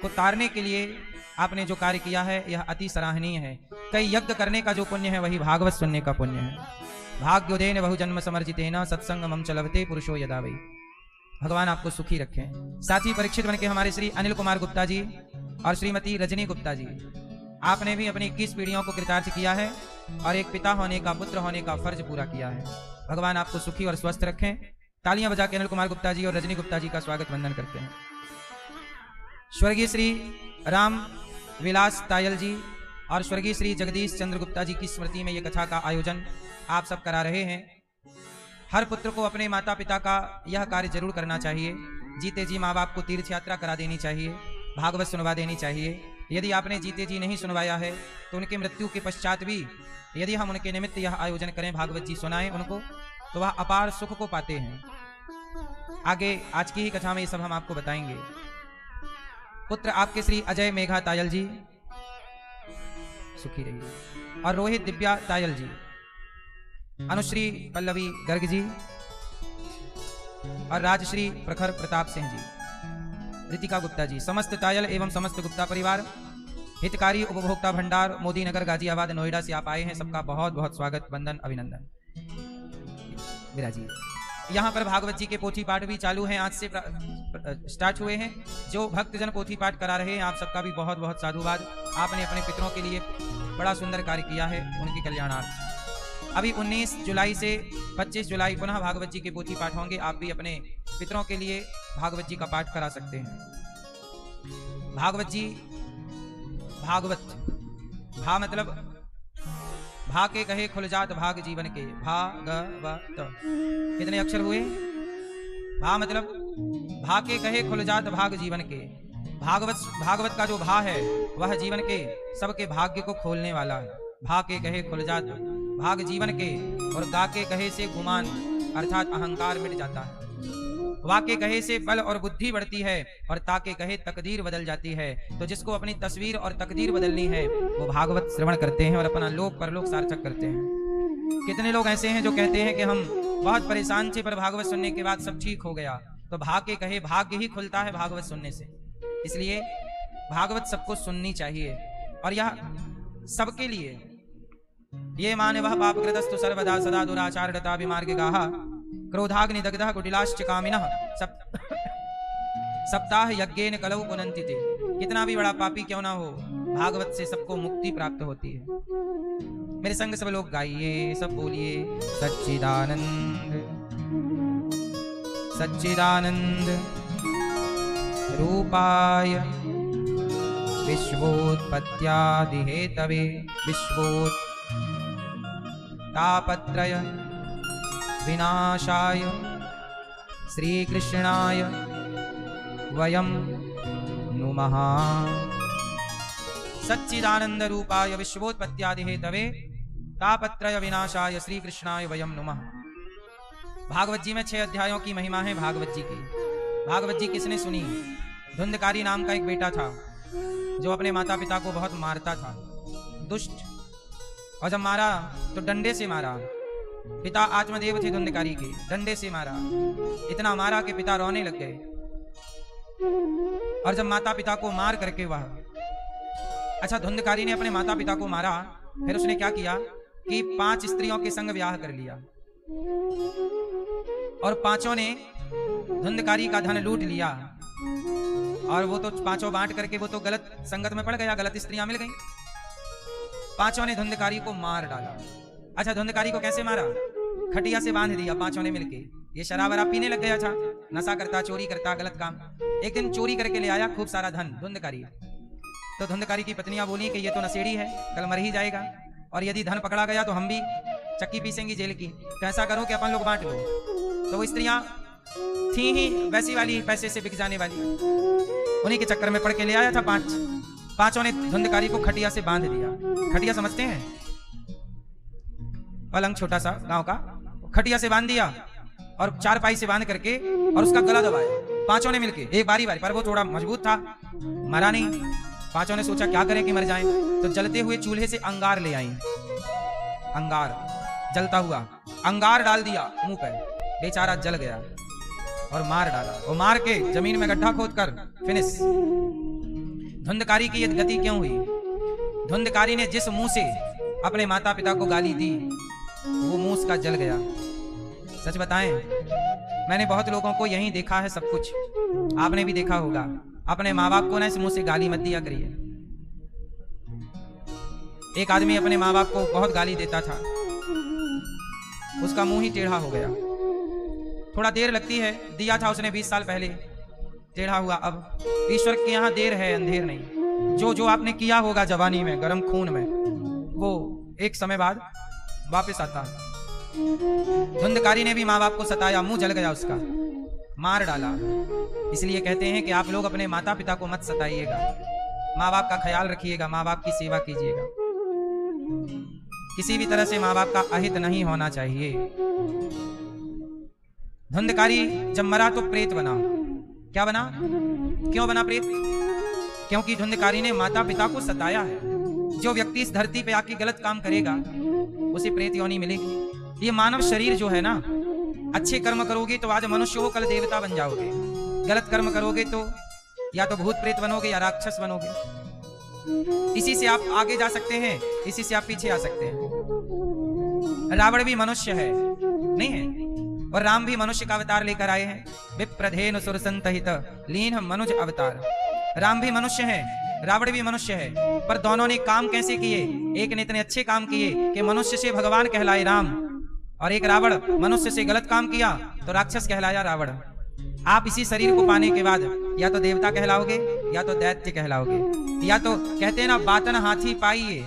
को तारने के लिए आपने जो कार्य किया है यह अति सराहनीय है। कई यज्ञ करने का जो पुण्य है वही भागवत सुनने का पुण्य है। भाग्योदयन बहुजन्म समर्जितेन सत्संग मम चलवते पुरुषो यदा वै। भगवान आपको सुखी रखें। साथ ही परीक्षित बन के हमारे श्री अनिल कुमार गुप्ता जी और श्रीमती रजनी गुप्ता जी, आपने भी अपनी 21 पीढ़ियों को कृतार्थ किया है और एक पिता होने का, पुत्र होने का फर्ज पूरा किया है। भगवान आपको सुखी और स्वस्थ रखें। तालियां बजा के अनिल कुमार गुप्ता जी और रजनी गुप्ता जी का स्वागत वंदन करते हैं। स्वर्गीय श्री राम विलास तायल जी और स्वर्गीय श्री जगदीश चंद्र गुप्ता जी की स्मृति में यह कथा का आयोजन आप सब करा रहे हैं। हर पुत्र को अपने माता पिता का यह कार्य जरूर करना चाहिए। जीते जी माँ बाप को तीर्थ यात्रा करा देनी चाहिए, भागवत सुनवा देनी चाहिए। यदि आपने जीते जी नहीं सुनवाया है तो उनके मृत्यु के पश्चात भी यदि हम उनके निमित्त यह आयोजन करें, भागवत जी सुनाएं उनको, तो वह अपार सुख को पाते हैं। आगे आज की ही कथा में ये सब हम आपको बताएंगे। पुत्र आपके श्री अजय मेघा तायल जी सुखी रहिए और रोहित दिव्या तायल जी, अनुश्री पल्लवी गर्ग जी और राजश्री प्रखर प्रताप सिंह जी, रितिका गुप्ता जी, समस्त तायल एवं समस्त गुप्ता परिवार, हितकारी उपभोक्ता भंडार मोदी नगर गाजियाबाद नोएडा से आप आए हैं, सबका बहुत बहुत स्वागत, वंदन, अभिनंदन। विराजिए। यहाँ पर भागवत जी के पोथी पाठ भी चालू हैं, आज से स्टार्ट हुए हैं। जो भक्तजन पोथी पाठ करा रहे हैं आप सबका भी बहुत बहुत साधुवाद। आपने अपने पितरों के लिए बड़ा सुंदर कार्य किया है, उनके कल्याणार्थ। अभी 19 जुलाई से 25 जुलाई पुनः भागवत जी के पोथी पाठ होंगे। आप भी अपने पितरों के लिए भागवत जी का पाठ करा सकते हैं। भागवत जी, भागवत, भा मतलब भा के कहे खुल जात भाग जीवन के, भागवत कितने अक्षर हुए? भा मतलब भा के कहे खुल जात भाग जीवन के। भागवत का जो भा है वह जीवन के सबके भाग्य को खोलने वाला है। भा के कहे खुल जात भाग जीवन के और गा के कहे से गुमान अर्थात अहंकार मिट जाता है। वा के कहे से बल और बुद्धि बढ़ती है और ता के कहे तकदीर बदल जाती है। तो जिसको अपनी तस्वीर और तकदीर बदलनी है वो भागवत श्रवण करते हैं और अपना लोक परलोक सार्थक करते हैं। कितने लोग ऐसे हैं जो कहते हैं कि हम बहुत परेशान थे पर भागवत सुनने के बाद सब ठीक हो गया। तो भाग के कहे भाग्य ही खुलता है भागवत सुनने से। इसलिए भागवत सबको सुननी चाहिए और यह सबके लिए। ये माने वह पाप कृतस्तु सर्वदा सदा दुराचारता विमार्ग गाहा क्रोधाग्नि दग्धः कुटिलाश्च कामिनः सप्ताह यज्ञेन कलौ पुनन्ति ते। कितना भी बड़ा पापी क्यों ना हो, भागवत से सबको मुक्ति प्राप्त होती है। मेरे संग सब लोग गाइए, सब बोलिए सच्चिदानंद सच्चिदानंद रूपाय विश्वोत्पत्त्यादि हेतवे विश्वोत्तापत्रय विनाशाय श्रीकृष्णाय वयं नुमः। सच्चिदानंद रूपाय विश्वोत्पत्त्यादि हेतवे तापत्रय विनाशाय श्रीकृष्णाय वयं नुमः। भागवत जी में 6 अध्यायों की महिमा है। भागवत जी की भागवत जी किसने सुनी? धुंधकारी नाम का एक बेटा था जो अपने माता पिता को बहुत मारता था, दुष्ट, और जब मारा तो डंडे से मारा। पिता आत्मदेव थे धुंधकारी के, डंडे से मारा, इतना मारा कि पिता रोने लग गए। और जब माता पिता को मार करके वह धुंधकारी ने अपने माता पिता को मारा, फिर उसने क्या किया कि 5 स्त्रियों के संग ब्याह कर लिया और 5 ने धुंधकारी का धन लूट लिया। और वो तो 5 बांट करके वो तो गलत संगत में पड़ गया, गलत स्त्रियां मिल गईं। 5 ने धुंधकारी को मार डाला। धुंधकारी को कैसे मारा? खटिया से बांध दिया 5 ने मिलके। ये शराब वराब पीने लग गया था, नशा करता, चोरी करता, गलत काम। एक दिन चोरी करके ले आया खूब सारा धन धुंधकारी। तो धुंधकारी की पत्नियां बोली कि ये तो नशेड़ी है, कल मर ही जाएगा, और यदि धन पकड़ा गया तो हम भी चक्की पीसेंगी जेल की। कैसा करो कि अपन लोग बांट लो। तो वो स्त्रियां थी ही वैसी वाली, पैसे से बिक जाने वाली, उन्हीं के चक्कर में पड़ के ले आया था 5 ने धुंधकारी को खटिया से बांध दिया। खटिया समझते हैं? पलंग छोटा सा गांव का, खटिया से बांध दिया और 4 पाई से बांध करके और उसका गला दबाया 5 ने मिलके, एक बारी बारी। पर वो थोड़ा मजबूत था, मरा नहीं। 5 ने सोचा क्या करें कि मर जाएं, तो जलते हुए चूल्हे से अंगार ले आई। अंगार, जलता हुआ अंगार डाल दिया मुंह पर, बेचारा जल गया और मार डाला। और मार के जमीन में गड्ढा खोदकर फिनिश। धुंधकारी की ये गति क्यों हुई? धुंधकारी ने जिस मुंह से अपने माता पिता को गाली दी वो मुंह उसका जल गया। सच बताएं, मैंने बहुत लोगों को यहीं देखा है, सब कुछ आपने भी देखा होगा। अपने माँ बाप को ना इस मुंह से गाली मत दिया करिए। एक आदमी अपने माँ बाप को बहुत गाली देता था, उसका मुंह ही टेढ़ा हो गया। थोड़ा देर लगती है, दिया था उसने 20 साल पहले, टेढ़ा हुआ। अब ईश्वर के यहाँ देर है, अंधेर नहीं। जो जो आपने किया होगा जवानी में, गर्म खून में, वो एक समय बाद वापस आता है। धुंधकारी ने भी माँ बाप को सताया, मुंह जल गया उसका, मार डाला। इसलिए कहते हैं कि आप लोग अपने माता पिता को मत सताइएगा, माँ बाप का ख्याल रखिएगा, माँ बाप की सेवा कीजिएगा। किसी भी तरह से माँ बाप का अहित नहीं होना चाहिए। धुंधकारी जब मरा तो प्रेत बना। क्या बना? क्यों बना प्रेत? क्योंकि धुंधकारी ने माता पिता को सताया है। जो व्यक्ति इस धरती पे आके गलत काम करेगा उसे प्रेत योनि मिलेगी। ये मानव शरीर जो है ना, अच्छे कर्म करोगे तो आज मनुष्य हो, कल देवता बन जाओगे। गलत कर्म करोगे तो या तो भूत प्रेत बनोगे या राक्षस बनोगे। इसी से आप आगे जा सकते हैं, इसी से आप पीछे आ सकते हैं। रावण भी मनुष्य है, नहीं है? और राम भी मनुष्य का अवतार लेकर आए हैं। विप्रधेनु सुरसंतहित लीन मनुज अवतार। राम भी मनुष्य है, रावण भी मनुष्य है, पर दोनों ने काम कैसे किए? एक ने इतने अच्छे काम किए कि मनुष्य से भगवान कहलाए राम, और एक रावण मनुष्य से गलत काम किया तो राक्षस कहलाया रावण। आप इसी शरीर को पाने के बाद या तो देवता कहलाओगे या तो दैत्य कहलाओगे। या तो कहते हैं ना, बातन हाथी पाइए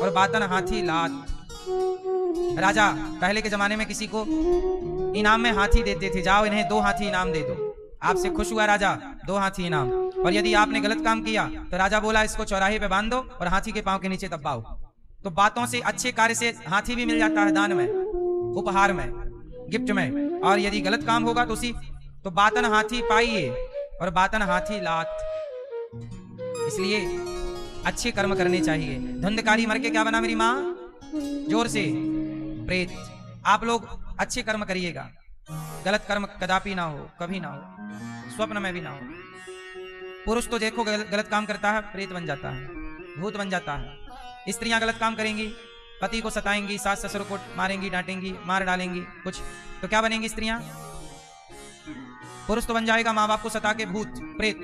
और बातन हाथी लात। राजा पहले के जमाने में किसी को इनाम में हाथी देते थे, जाओ इन्हें 2 हाथी इनाम दे दो। आपसे खुश हुआ राजा, 2 हाथी इनाम। और यदि आपने गलत काम किया तो राजा बोला इसको चौराहे पे बांध दो और हाथी के पांव के नीचे दबाओ। तो बातों से, अच्छे कार्य से हाथी भी मिल जाता है दान में, उपहार में, गिफ्ट में। और यदि गलत काम होगा तो उसी तो बातन हाथी पाइए और बातन हाथी लात। इसलिए अच्छे कर्म करने चाहिए। धुंधकारी मर के क्या बना मेरी माँ? जोर से, प्रेत। आप लोग अच्छे कर्म करिएगा, गलत कर्म कदापि ना हो, कभी ना हो, स्वप्न में भी ना हो। पुरुष तो देखो गलत काम करता है, प्रेत बन जाता है, भूत बन जाता है। स्त्रियां गलत काम करेंगी, पति को सताएंगी, सास ससुर को मारेंगी, डांटेंगी, मार डालेंगी कुछ, तो क्या बनेंगी स्त्रियां? पुरुष तो बन जाएगा माँ बाप को सता के भूत, प्रेत।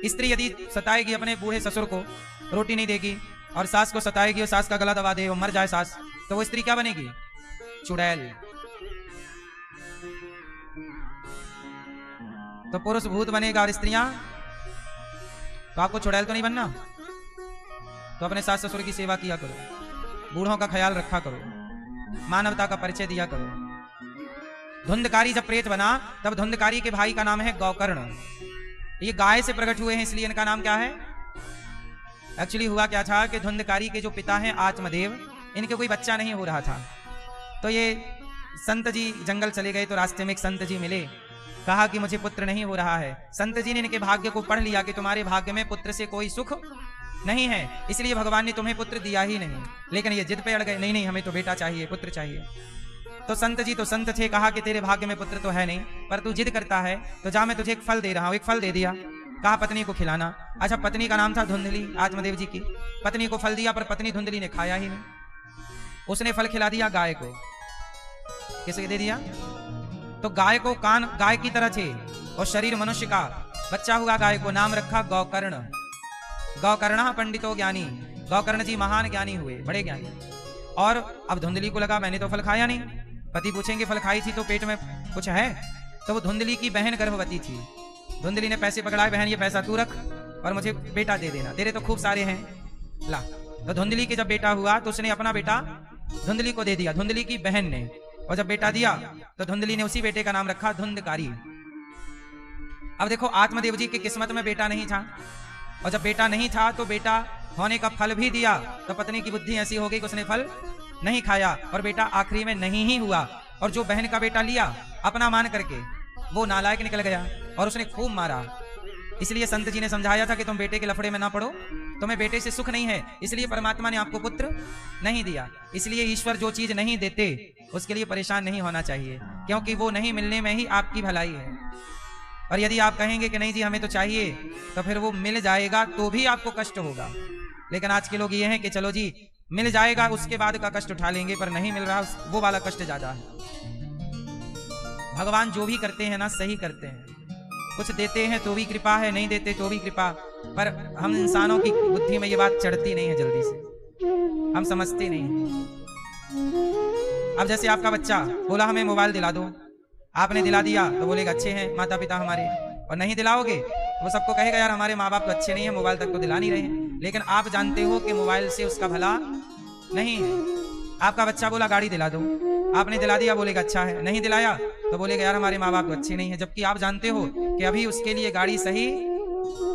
स्त्री यदि सताएगी अपने बूढ़े ससुर को, रोटी नहीं देगी, और सास को सताएगी और सास का गला दबा दे और मर जाए सास, तो वो स्त्री क्या बनेगी? चुड़ैल। तो पुरुष भूत बनेगा और स्त्रियां, तो आपको चुड़ैल तो नहीं बनना। तो अपने सास ससुर की सेवा किया करो, बूढ़ों का ख्याल रखा करो, मानवता का परिचय दिया करो। धुंधकारी जब प्रेत बना तब धुंधकारी के भाई का नाम है गौकर्ण। ये गाय से प्रकट हुए हैं इसलिए इनका नाम क्या है? एक्चुअली हुआ क्या था कि धुंधकारी के जो पिता हैं आत्मदेव, इनके कोई बच्चा नहीं हो रहा था। तो ये संत जी जंगल चले गए, तो रास्ते में एक संत जी मिले, कहा कि मुझे पुत्र नहीं हो रहा है। संत जी ने इनके भाग्य को पढ़ लिया कि तुम्हारे भाग्य में पुत्र से कोई सुख नहीं है, इसलिए भगवान ने तुम्हें पुत्र दिया ही नहीं। लेकिन ये जिद पे अड़ गए, नहीं नहीं हमें तो बेटा चाहिए, पुत्र चाहिए। तो संत जी तो संत थे, कहा कि तेरे भाग्य में पुत्र तो है नहीं, पर तू जिद करता है तो जा मैं तुझे एक फल दे रहा हूँ। एक फल दे दिया, कहा पत्नी को खिलाना। अच्छा, पत्नी का नाम था धुंधली, आत्मदेव जी की। पत्नी को फल दिया पर पत्नी धुंधली ने खाया ही नहीं। उसने फल खिला दिया गाय को। किसे दे दिया? तो गाय को कान गाय की तरह थे और शरीर मनुष्य का। बच्चा हुआ गाय को, नाम रखा गौकर्ण। गौकर्ण पंडितो ज्ञानी, गौकर्ण जी महान ज्ञानी हुए, बड़े ज्ञानी। और अब धुंधली को लगा मैंने तो फल खाया नहीं। पति पूछेंगे फल खाई थी तो पेट में कुछ है? तो वो धुंधली की बहन गर्भवती थी। धुंधली ने पैसे पकड़ाए, बहन ये पैसा तू रख और मुझे बेटा दे देना, तेरे तो खूब सारे हैं, ला। तो धुंधली के जब बेटा हुआ तो उसने अपना बेटा धुंधली को दे दिया, धुंधली की बहन ने। और जब बेटा दिया तो धुंधली ने उसी बेटे का नाम रखा धुंधकारी। अब देखो, आत्मदेव जी की किस्मत में बेटा नहीं था, और जब बेटा नहीं था तो बेटा होने का फल भी दिया, तो पत्नी की बुद्धि ऐसी हो गई कि उसने फल नहीं खाया और बेटा आखिरी में नहीं ही हुआ। और जो बहन का बेटा लिया अपना मान करके, वो नालायक निकल गया और उसने खूब मारा। इसलिए संत जी ने समझाया था कि तुम बेटे के लफड़े में ना पड़ो, तुम्हें बेटे से सुख नहीं है, इसलिए परमात्मा ने आपको पुत्र नहीं दिया। इसलिए ईश्वर जो चीज नहीं देते उसके लिए परेशान नहीं होना चाहिए, क्योंकि वो नहीं मिलने में ही आपकी भलाई है। और यदि आप कहेंगे कि नहीं जी हमें तो चाहिए, तो फिर वो मिल जाएगा तो भी आपको कष्ट होगा। लेकिन आज के लोग ये हैं कि चलो जी मिल जाएगा उसके बाद का कष्ट उठा लेंगे, पर नहीं मिल रहा वो वाला कष्ट ज्यादा है। भगवान जो भी करते हैं ना सही करते हैं, कुछ देते हैं तो भी कृपा है, नहीं देते तो भी कृपा, पर हम इंसानों की बुद्धि में ये बात चढ़ती नहीं है, जल्दी से हम समझते नहीं हैं। अब जैसे आपका बच्चा बोला हमें मोबाइल दिला दो, आपने दिला दिया तो बोलेगा अच्छे हैं माता पिता हमारे, और नहीं दिलाओगे वो सबको कहेगा यार हमारे माँ बाप तो अच्छे नहीं है, मोबाइल तक तो दिला नहीं रहे हैं। लेकिन आप जानते हो कि मोबाइल से उसका भला नहीं है। आपका बच्चा बोला गाड़ी दिला दो, आपने दिला दिया, बोलेगा अच्छा है, नहीं दिलाया तो बोलेगा यार हमारे माँ बाप तो अच्छे नहीं है, जबकि आप जानते हो कि अभी उसके लिए गाड़ी सही।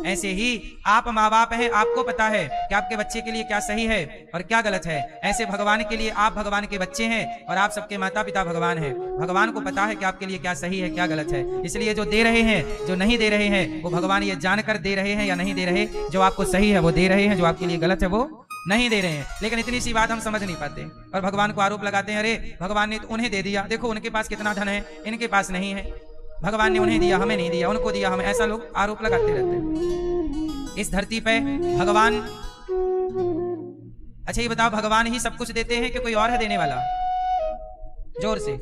ऐसे ही आप माँ बाप हैं, आपको पता है कि आपके बच्चे के लिए क्या सही है और क्या गलत है। ऐसे भगवान के लिए आप भगवान के बच्चे हैं और आप सबके माता पिता भगवान हैं। भगवान को पता है कि आपके लिए क्या सही है क्या गलत है, इसलिए जो दे रहे हैं, जो नहीं दे रहे हैं, वो भगवान ये जानकर दे रहे हैं या नहीं दे रहे। जो आपको सही है वो दे रहे हैं, जो आपके लिए गलत है वो नहीं दे रहे हैं। लेकिन इतनी सी बात हम समझ नहीं पाते और भगवान को आरोप लगाते हैं, अरे भगवान ने तो उन्हें दे दिया, देखो उनके पास कितना धन है, इनके पास नहीं है, भगवान ने उन्हें दिया हमें नहीं दिया, उनको दिया हमें। ऐसा लोग आरोप लगाते रहते हैं। इस धरती पे भगवान, अच्छा ये बताओ भगवान ही सब कुछ देते हैं कि कोई और है देने वाला? जोर से,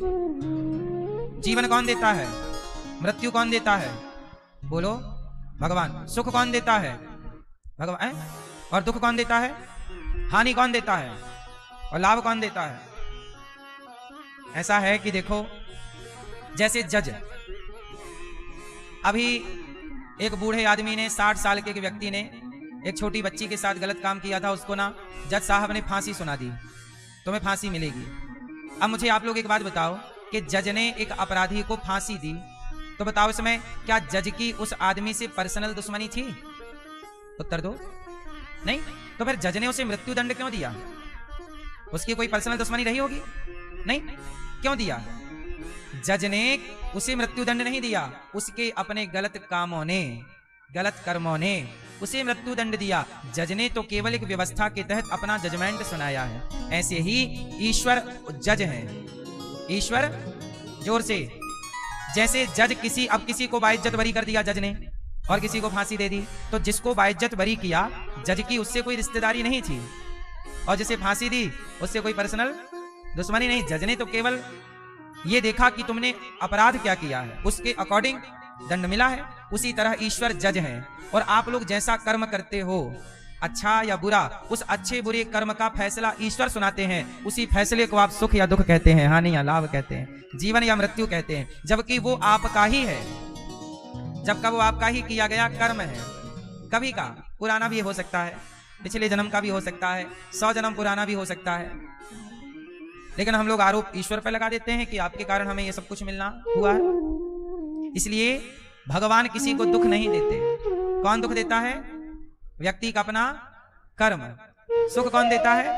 जीवन कौन देता है, मृत्यु कौन देता है? बोलो भगवान। सुख कौन देता है? भगवान। और दुख कौन देता है? हानि कौन देता है? और लाभ कौन देता है? ऐसा है कि देखो जैसे जज, अभी एक बूढ़े आदमी ने 60 साल के व्यक्ति ने एक छोटी बच्ची के साथ गलत काम किया था, उसको ना जज साहब ने फांसी सुना दी, तुम्हें फांसी मिलेगी। अब मुझे आप लोग एक बात बताओ कि जज ने एक अपराधी को फांसी दी, तो बताओ इसमें क्या जज की उस आदमी से पर्सनल दुश्मनी थी? उत्तर दो। नहीं। तो फिर जज ने उसे मृत्यु दंड क्यों दिया? उसकी कोई पर्सनल दुश्मनी रही होगी? नहीं। क्यों दिया? जज ने उसे मृत्यु दंड नहीं दिया, उसके अपने गलत कामों ने, गलत कर्मों ने उसे मृत्यु दंड दिया। जज ने तो केवल एक व्यवस्था के तहत अपना जजमेंट सुनाया है। ऐसे ही ईश्वर जज है। ईश्वर, जोर से, जैसे जज किसी को बाइज्जत बरी कर दिया जज ने और किसी को फांसी दे दी, तो जिसको बाइज्जत बरी किया जज की उससे कोई रिश्तेदारी नहीं थी, और जिसे फांसी दी उससे कोई पर्सनल दुश्मनी नहीं। जज ने तो केवल ये देखा कि तुमने अपराध क्या किया है, उसके अकॉर्डिंग दंड मिला है। उसी तरह ईश्वर जज है, और आप लोग जैसा कर्म करते हो, अच्छा या बुरा, उस अच्छे बुरे कर्म का फैसला ईश्वर सुनाते हैं। उसी फैसले को आप सुख या दुख कहते हैं, हानि या लाभ कहते हैं, जीवन या मृत्यु कहते हैं, जबकि वो आपका ही है, जबकि वो आपका ही किया गया कर्म है। कभी का पुराना भी हो सकता है, पिछले जन्म का भी हो सकता है, 100 जन्म पुराना भी हो सकता है, लेकिन हम लोग आरोप ईश्वर पर लगा देते हैं कि आपके कारण हमें ये सब कुछ मिलना हुआ है। इसलिए भगवान किसी को दुख नहीं देते। कौन दुख देता है? व्यक्ति का अपना कर्म। सुख कौन देता है?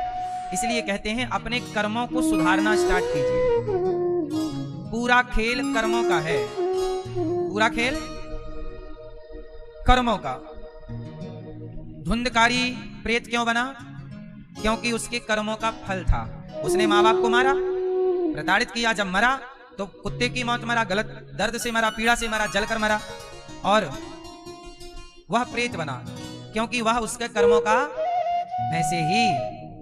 इसलिए कहते हैं अपने कर्मों को सुधारना स्टार्ट कीजिए। पूरा खेल कर्मों का है, पूरा खेल कर्मों का। धुंधकारी प्रेत क्यों बना? क्योंकि उसके कर्मों का फल था। उसने माँ बाप को मारा, प्रताड़ित किया, जब मरा तो कुत्ते की मौत मरा, गलत दर्द से मरा, पीड़ा से मरा, जलकर मरा, और वह प्रेत बना क्योंकि वह उसके कर्मों का। ऐसे ही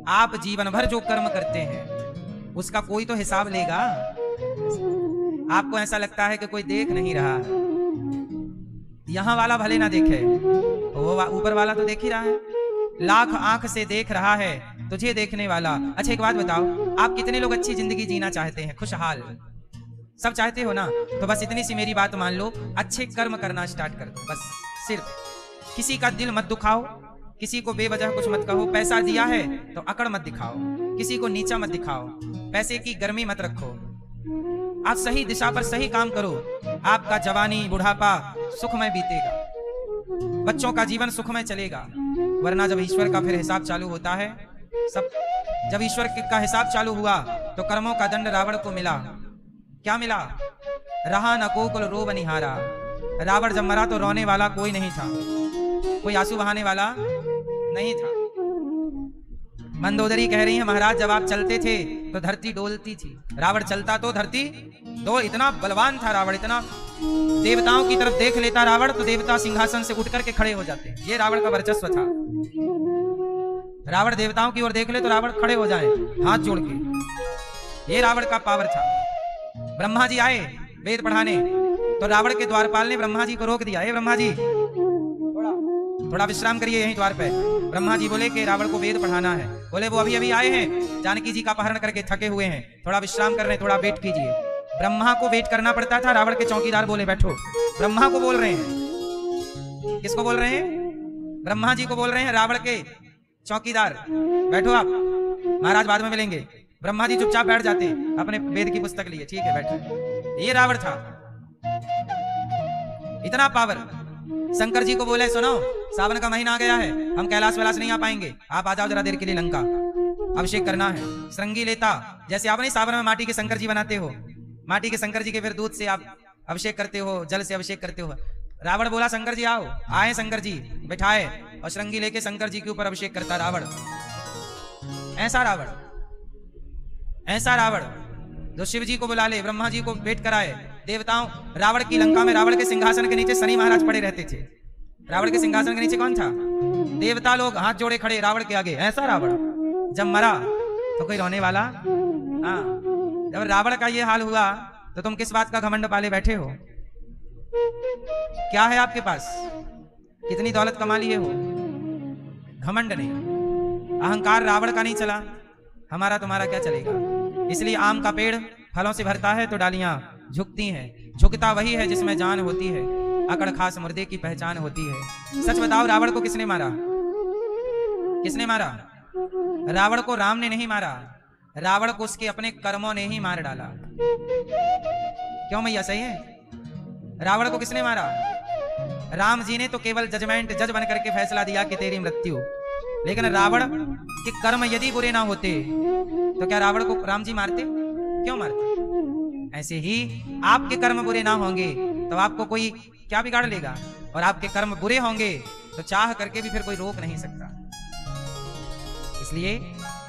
आप जीवन भर जो कर्म करते हैं उसका कोई तो हिसाब लेगा। आपको ऐसा लगता है कि कोई देख नहीं रहा, यहां वाला भले ना देखे, वो ऊपर वाला तो देख ही रहा है, लाख आंख से देख रहा है तुझे देखने वाला। अच्छा एक बात बताओ, आप कितने लोग अच्छी जिंदगी जीना चाहते हैं, खुशहाल? सब चाहते हो ना? तो बस इतनी सी मेरी बात मान लो, अच्छे कर्म करना स्टार्ट कर दो बस। सिर्फ किसी का दिल मत दुखाओ, किसी को बेवजह कुछ मत कहो। पैसा दिया है तो अकड़ मत दिखाओ, किसी को नीचा मत दिखाओ, पैसे की गर्मी मत रखो। आप सही दिशा पर सही काम करो, आपका जवानी बुढ़ापा सुखमय बीतेगा, बच्चों का जीवन सुखमय चलेगा। वरना जब ईश्वर का फिर हिसाब चालू होता है, सब जब ईश्वर का हिसाब चालू हुआ तो कर्मों का दंड रावण को मिला। क्या मिला? रहा न कोकुल रो बनिहारा। रावण जब मरा तो रोने वाला कोई नहीं था, कोई आंसू बहाने वाला नहीं था। मंदोदरी कह रही है महाराज जब आप चलते थे तो धरती डोलती थी, रावण चलता तो धरती तो इतना बलवान था रावण, इतना देवताओं की तरफ देख लेता रावण तो देवता सिंहासन से उठ करके खड़े हो जाते। ये रावण का वर्चस्व था। रावण देवताओं की ओर देख ले तो रावण खड़े हो जाए हाथ जोड़ के। ये रावण का पावर था। ब्रह्मा जी आए वेद पढ़ाने तो रावण के द्वारपाल ने ब्रह्मा जी को रोक दिया। ब्रह्मा जी थोड़ा विश्राम करिए यहीं द्वार पे। ब्रह्मा जी बोले कि रावण को वेद पढ़ाना है। बोले वो अभी अभी आए हैं, जानकी जी का अपहरण करके थके हुए हैं, थोड़ा विश्राम कर रहे हैं, थोड़ा वेट कीजिए। ब्रह्मा को वेट करना पड़ता था। रावण के चौकीदार बोले बैठो। ब्रह्मा को बोल रहे हैं। किसको बोल रहे हैं? ब्रह्मा जी को बोल रहे हैं। रावण के चौकीदार बैठो आप, महाराज बाद में मिलेंगे। ब्रह्मा जी चुपचाप बैठ जाते, अपने वेद की पुस्तक लिए। ठीक है बैठो। ये रावण था, इतना पावर। शंकर जी को बोले सुनो सावन का महीना आ गया है, हम कैलाश वैलाश नहीं आ पाएंगे, आप आ जाओ जरा देर के लिए लंका, अभिषेक करना है। श्रृंगी लेता, जैसे आप नहीं सावन में माटी के शंकर जी बनाते हो, माटी के शंकर जी के फिर दूध से आप अभिषेक करते हो, जल से अभिषेक करते हो। रावण बोला शंकर जी आओ। आए शंकर जी, बैठाए और श्रृंगी लेके शंकर जी के ऊपर अभिषेक करता रावण। ऐसा रावण, ऐसा रावण जो शिव जी को बुला ले, ब्रह्मा जी को भेंट कराए। देवताओं, रावण की लंका में रावण के सिंहासन के नीचे शनि महाराज पड़े रहते थे। रावण के सिंहासन के नीचे कौन था? देवता लोग हाथ जोड़े खड़े रावण के आगे। ऐसा रावण जब मरा तो कोई रोने वाला? हाँ, जब रावण का ये हाल हुआ तो तुम किस बात का घमंड पाले बैठे हो? क्या है आपके पास? कितनी दौलत कमा लिए हो? घमंड नहीं, अहंकार रावण का नहीं चला, हमारा तुम्हारा क्या चलेगा? इसलिए आम का पेड़ फलों से भरता है तो डालियां झुकती हैं। झुकता वही है जिसमें जान होती है, अकड़ खास मुर्दे की पहचान होती है। सच बताओ रावण को किसने मारा? किसने मारा? रावण को राम ने नहीं मारा, रावण को उसके अपने कर्मों ने ही मार डाला। क्यों मैया, सही है? रावण को किसने मारा? राम जी ने तो केवल जज बन करके फैसला दिया कि तेरी मृत्यु, लेकिन रावण के कर्म यदि बुरे ना होते तो क्या रावण को राम जी मारते? क्यों मारते? ऐसे ही आपके कर्म बुरे ना होंगे तो आपको कोई क्या बिगाड़ लेगा, और आपके कर्म बुरे होंगे तो चाह करके भी फिर कोई रोक नहीं सकता। इसलिए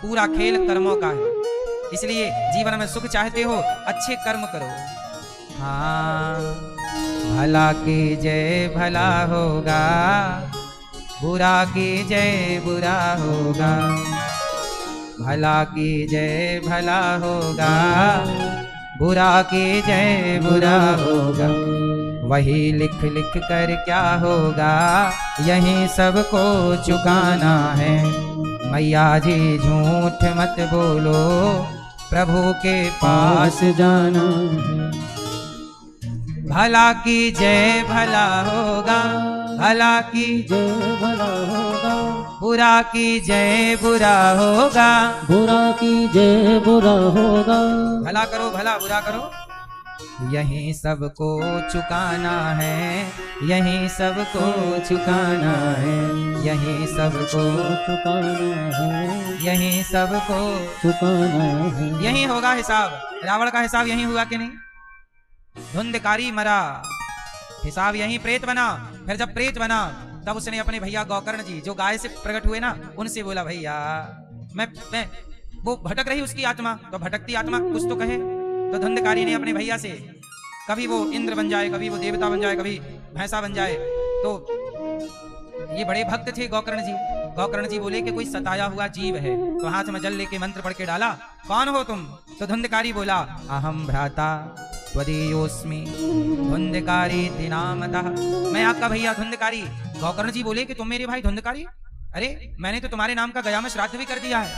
पूरा खेल कर्मों का है। इसलिए जीवन में सुख चाहते हो, अच्छे कर्म करो। हाँ, भला की जय भला होगा, बुरा की जय बुरा होगा। भला की जय भला होगा, बुरा की जय बुरा होगा। वही लिख लिख कर क्या होगा, यही सबको चुकाना है। मैया जी झूठ मत बोलो, प्रभु के पास जाना है। भला की जय भला होगा, भला की जय भला होगा। बुरा की जय बुरा होगा, बुरा की जय बुरा होगा। भला करो भला, बुरा करो, यही सबको चुकाना है, यही सबको चुकाना है, यही सबको चुकाना है, यही सबको चुकाना है। यही होगा हिसाब। रावण का हिसाब यही हुआ कि नहीं? धुंधकारी मरा, हिसाब यही प्रेत बना। फिर जब प्रेत बना तब उसने अपने भैया गौकर्ण जी जो गाय से प्रकट हुए ना, उनसे बोला भैया मैं वो भटक रही उसकी आत्मा, तो भटकती आत्मा कुछ तो कहे। तो धुंधकारी ने अपने भैया से, कभी वो इंद्र बन जाए, कभी वो देवता बन जाए, कभी भैंसा बन जाए। तो ये बड़े भक्त थे गौकर्ण जी। गौकर्ण जी बोले कि कोई सताया हुआ जीव है, तो हाथ में जल लेके मंत्र पढ़ के डाला, कौन हो तुम? तो धुंधकारी बोला अहम भ्राता त्वदीयोस्मि धुंधकारी नामतः, मैं आपका भैया धुंधकारी। गौकर्ण जी बोले कि तुम मेरे भाई धुंधकारी? अरे मैंने तो तुम्हारे नाम का गया में श्राद्ध भी कर दिया है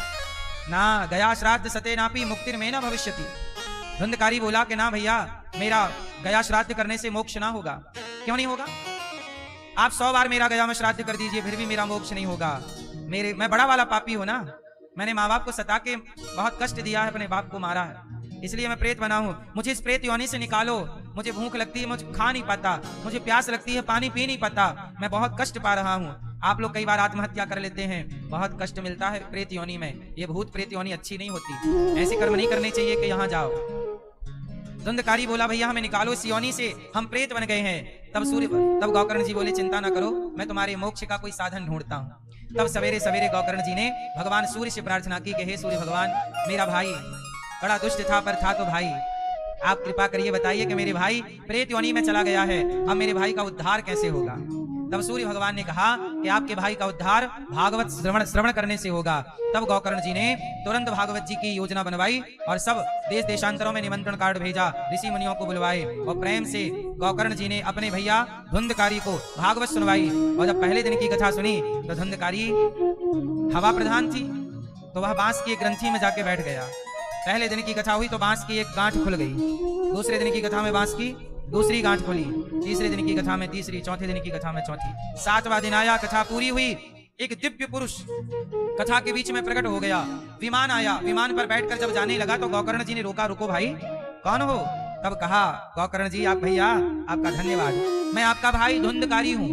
ना, गया श्राद्ध सते नापी मुक्तिर में न भविष्यति। धुंधकारी बोला कि ना भैया, मेरा गया श्राद्ध करने से मोक्ष ना होगा। क्यों नहीं होगा? आप 100 बार मेरा गया में श्राद्ध कर दीजिए, फिर भी मेरा मोक्ष नहीं होगा। मैं बड़ा वाला पापी हूं ना, मैंने माँ बाप को सता के बहुत कष्ट दिया है, अपने बाप को मारा है, इसलिए मैं प्रेत बना हूं। मुझे इस प्रेत योनि से निकालो, मुझे भूख लगती है, मुझे खा नहीं पाता, मुझे प्यास लगती है, पानी पी नहीं पाता, मैं बहुत कष्ट पा रहा हूं। आप लोग कई बार आत्महत्या कर लेते हैं, बहुत कष्ट मिलता है प्रेत योनि में। ये भूत प्रेत योनि अच्छी नहीं होती, ऐसे कर्म नहीं करने चाहिए कि यहाँ जाओ। धुंधकारी बोला भैया हमें निकालो इस योनि से, हम प्रेत बन गए हैं। तब गौकर्ण जी बोले चिंता ना करो, मैं तुम्हारे मोक्ष का कोई साधन ढूंढता हूँ। तब सवेरे सवेरे गौकर्ण जी ने भगवान सूर्य से प्रार्थना की कि हे सूर्य भगवान, मेरा भाई बड़ा दुष्ट था पर था तो भाई, आप कृपा करिए बताइए कि मेरे भाई प्रेत योनि में चला गया है, अब मेरे भाई का उद्धार कैसे होगा। तब सूर्य भगवान ने कहा कि आपके भाई का उद्धार भागवत श्रवण करने से होगा। तब गोकर्ण जी ने तुरंत भागवत जी की योजना बनवाई और सब देश देशांतरों में निमंत्रण कार्ड भेजा, ऋषि मुनियों को बुलवाए और प्रेम से गोकर्ण जी ने अपने भैया धुंधकारी को भागवत सुनवाई। और जब पहले दिन की कथा सुनी तो धुंधकारी हवा प्रधान थी, तो वह बांस की एक ग्रंथि में जाके बैठ गया। पहले दिन की कथा हुई तो बांस की एक गांठ खुल गई, दूसरे दिन की कथा में बांस की दूसरी गांठ खुली, तीसरे दिन की कथा में तीसरी, चौथे दिन की कथा में चौथी, सातवां दिन आया, कथा पूरी हुई। एक दिव्य पुरुष कथा के बीच में प्रकट हो गया। विमान आया, विमान पर बैठकर जब जाने लगा तो गोकर्ण जी ने रोका, रुको भाई कौन हो? तब कहा गोकर्ण जी आप भैया आपका धन्यवाद, मैं आपका भाई धुंधकारी हूँ।